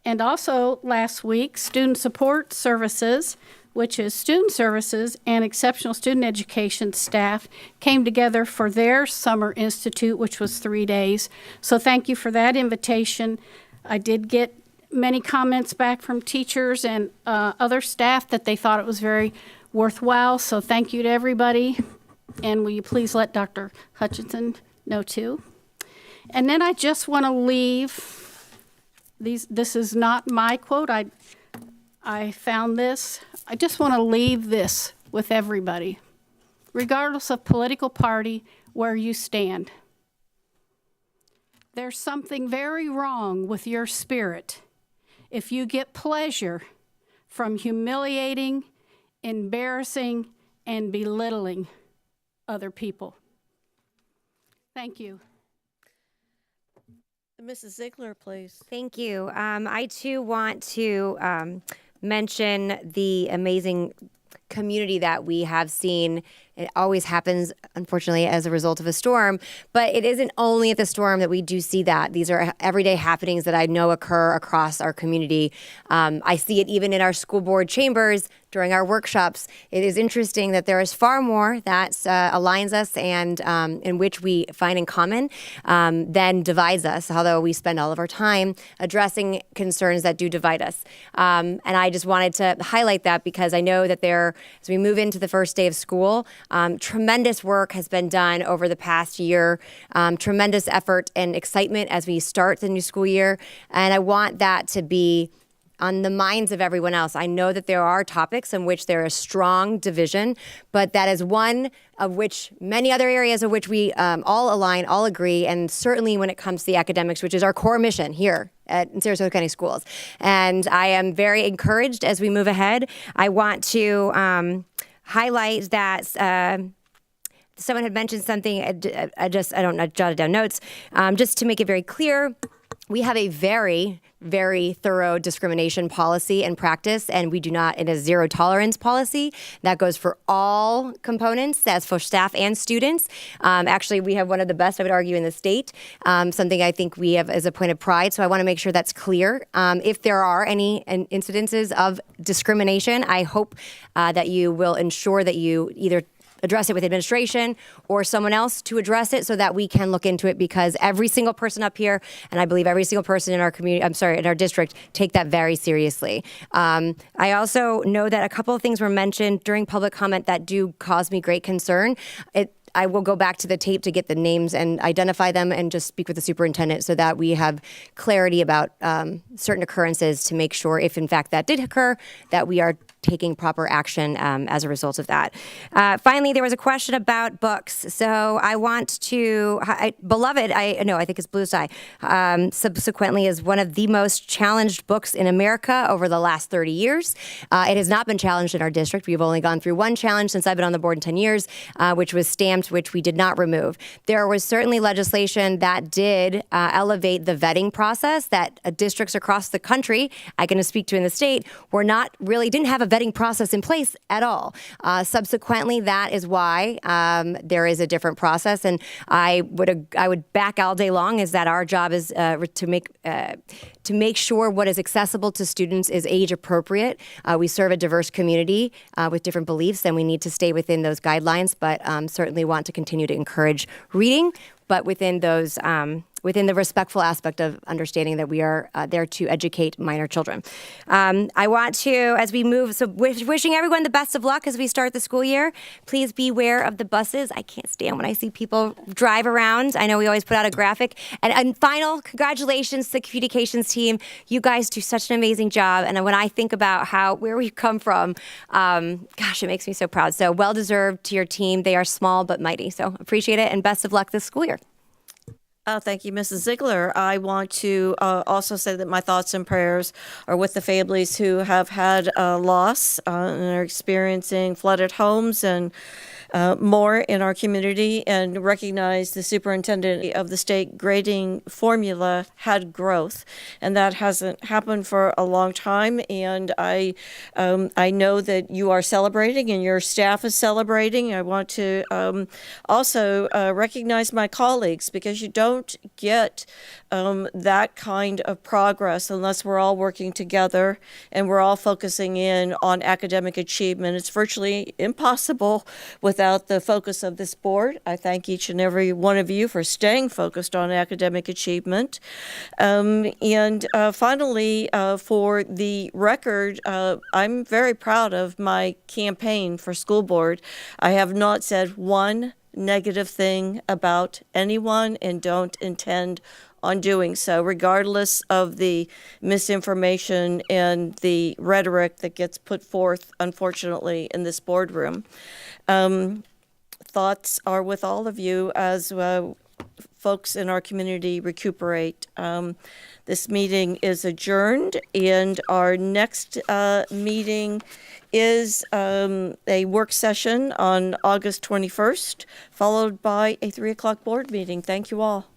And also last week, Student Support Services, which is student services and exceptional student education staff, came together for their summer institute, which was 3 days. So thank you for that invitation. I did get many comments back from teachers and other staff that they thought it was very worthwhile. So thank you to everybody. And will you please let Dr. Hutchinson know too? And then I just want to leave this is not my quote. I found this. I just want to leave this with everybody, regardless of political party, where you stand. There's something very wrong with your spirit if you get pleasure from humiliating, embarrassing, and belittling other people. Thank you. Mrs. Ziegler, please. Thank you. I too want to mention the amazing community that we have seen. It always happens, unfortunately, as a result of a storm, but it isn't only at the storm that we do see that. These are everyday happenings that I know occur across our community. I see it even in our school board chambers during our workshops. It is interesting that there is far more that aligns us and in which we find in common than divides us, although we spend all of our time addressing concerns that do divide us. And I just wanted to highlight that because I know that as we move into the first day of school, tremendous work has been done over the past year, tremendous effort and excitement as we start the new school year. And I want that to be on the minds of everyone else. I know that there are topics in which there is strong division, but that is one of which many other areas of which we all align, all agree, and certainly when it comes to the academics, which is our core mission here in Sarasota County Schools. And I am very encouraged as we move ahead. I want to highlight that someone had mentioned something. I jotted down notes just to make it very clear. We have a very, very thorough discrimination policy and practice, and we do not in a zero tolerance policy. That goes for all components. That's for staff and students. Actually, we have one of the best, I would argue, in the state, something I think we have as a point of pride. So I want to make sure that's clear. If there are any incidences of discrimination, I hope that you will ensure that you either address it with administration or someone else to address it so that we can look into it, because every single person up here, and I believe every single person in our community, in our district, take that very seriously. I also know that a couple of things were mentioned during public comment that do cause me great concern. I will go back to the tape to get the names and identify them and just speak with the superintendent so that we have clarity about certain occurrences to make sure, if in fact that did occur, that we are taking proper action as a result of that. Finally, there was a question about books. So I want to, Beloved, I think it's Blue Sky, subsequently is one of the most challenged books in America over the last 30 years. It has not been challenged in our district. We've only gone through one challenge since I've been on the board in 10 years, which was stamped, which we did not remove. There was certainly legislation that did elevate the vetting process that districts across the country, I can speak to in the state, didn't have a vetting process in place at all. Subsequently, that is why there is a different process, and I would back all day long is that our job is to make sure what is accessible to students is age appropriate. We serve a diverse community with different beliefs, and we need to stay within those guidelines, but certainly want to continue to encourage reading, but within those within the respectful aspect of understanding that we are there to educate minor children. I want to, as we move, so wishing everyone the best of luck as we start the school year. Please beware of the buses. I can't stand when I see people drive around. I know we always put out a graphic. And final congratulations to the communications team. You guys do such an amazing job. And when I think about where we've come from, gosh, it makes me so proud. So well deserved to your team. They are small but mighty. So appreciate it, and best of luck this school year. Thank you, Mrs. Ziegler. I want to also say that my thoughts and prayers are with the families who have had loss and are experiencing flooded homes and more in our community, and recognize the superintendent of the state grading formula had growth, and that hasn't happened for a long time. And I know that you are celebrating and your staff is celebrating. I want to also recognize my colleagues, because you don't get that kind of progress unless we're all working together and we're all focusing in on academic achievement. It's virtually impossible without the focus of this board. I thank each and every one of you for staying focused on academic achievement. And finally, for the record, I'm very proud of my campaign for school board. I have not said one negative thing about anyone and don't intend on doing so, regardless of the misinformation and the rhetoric that gets put forth, unfortunately, in this boardroom. Thoughts are with all of you as folks in our community recuperate. This meeting is adjourned, and our next meeting is a work session on August 21st, followed by a 3 o'clock board meeting. Thank you all.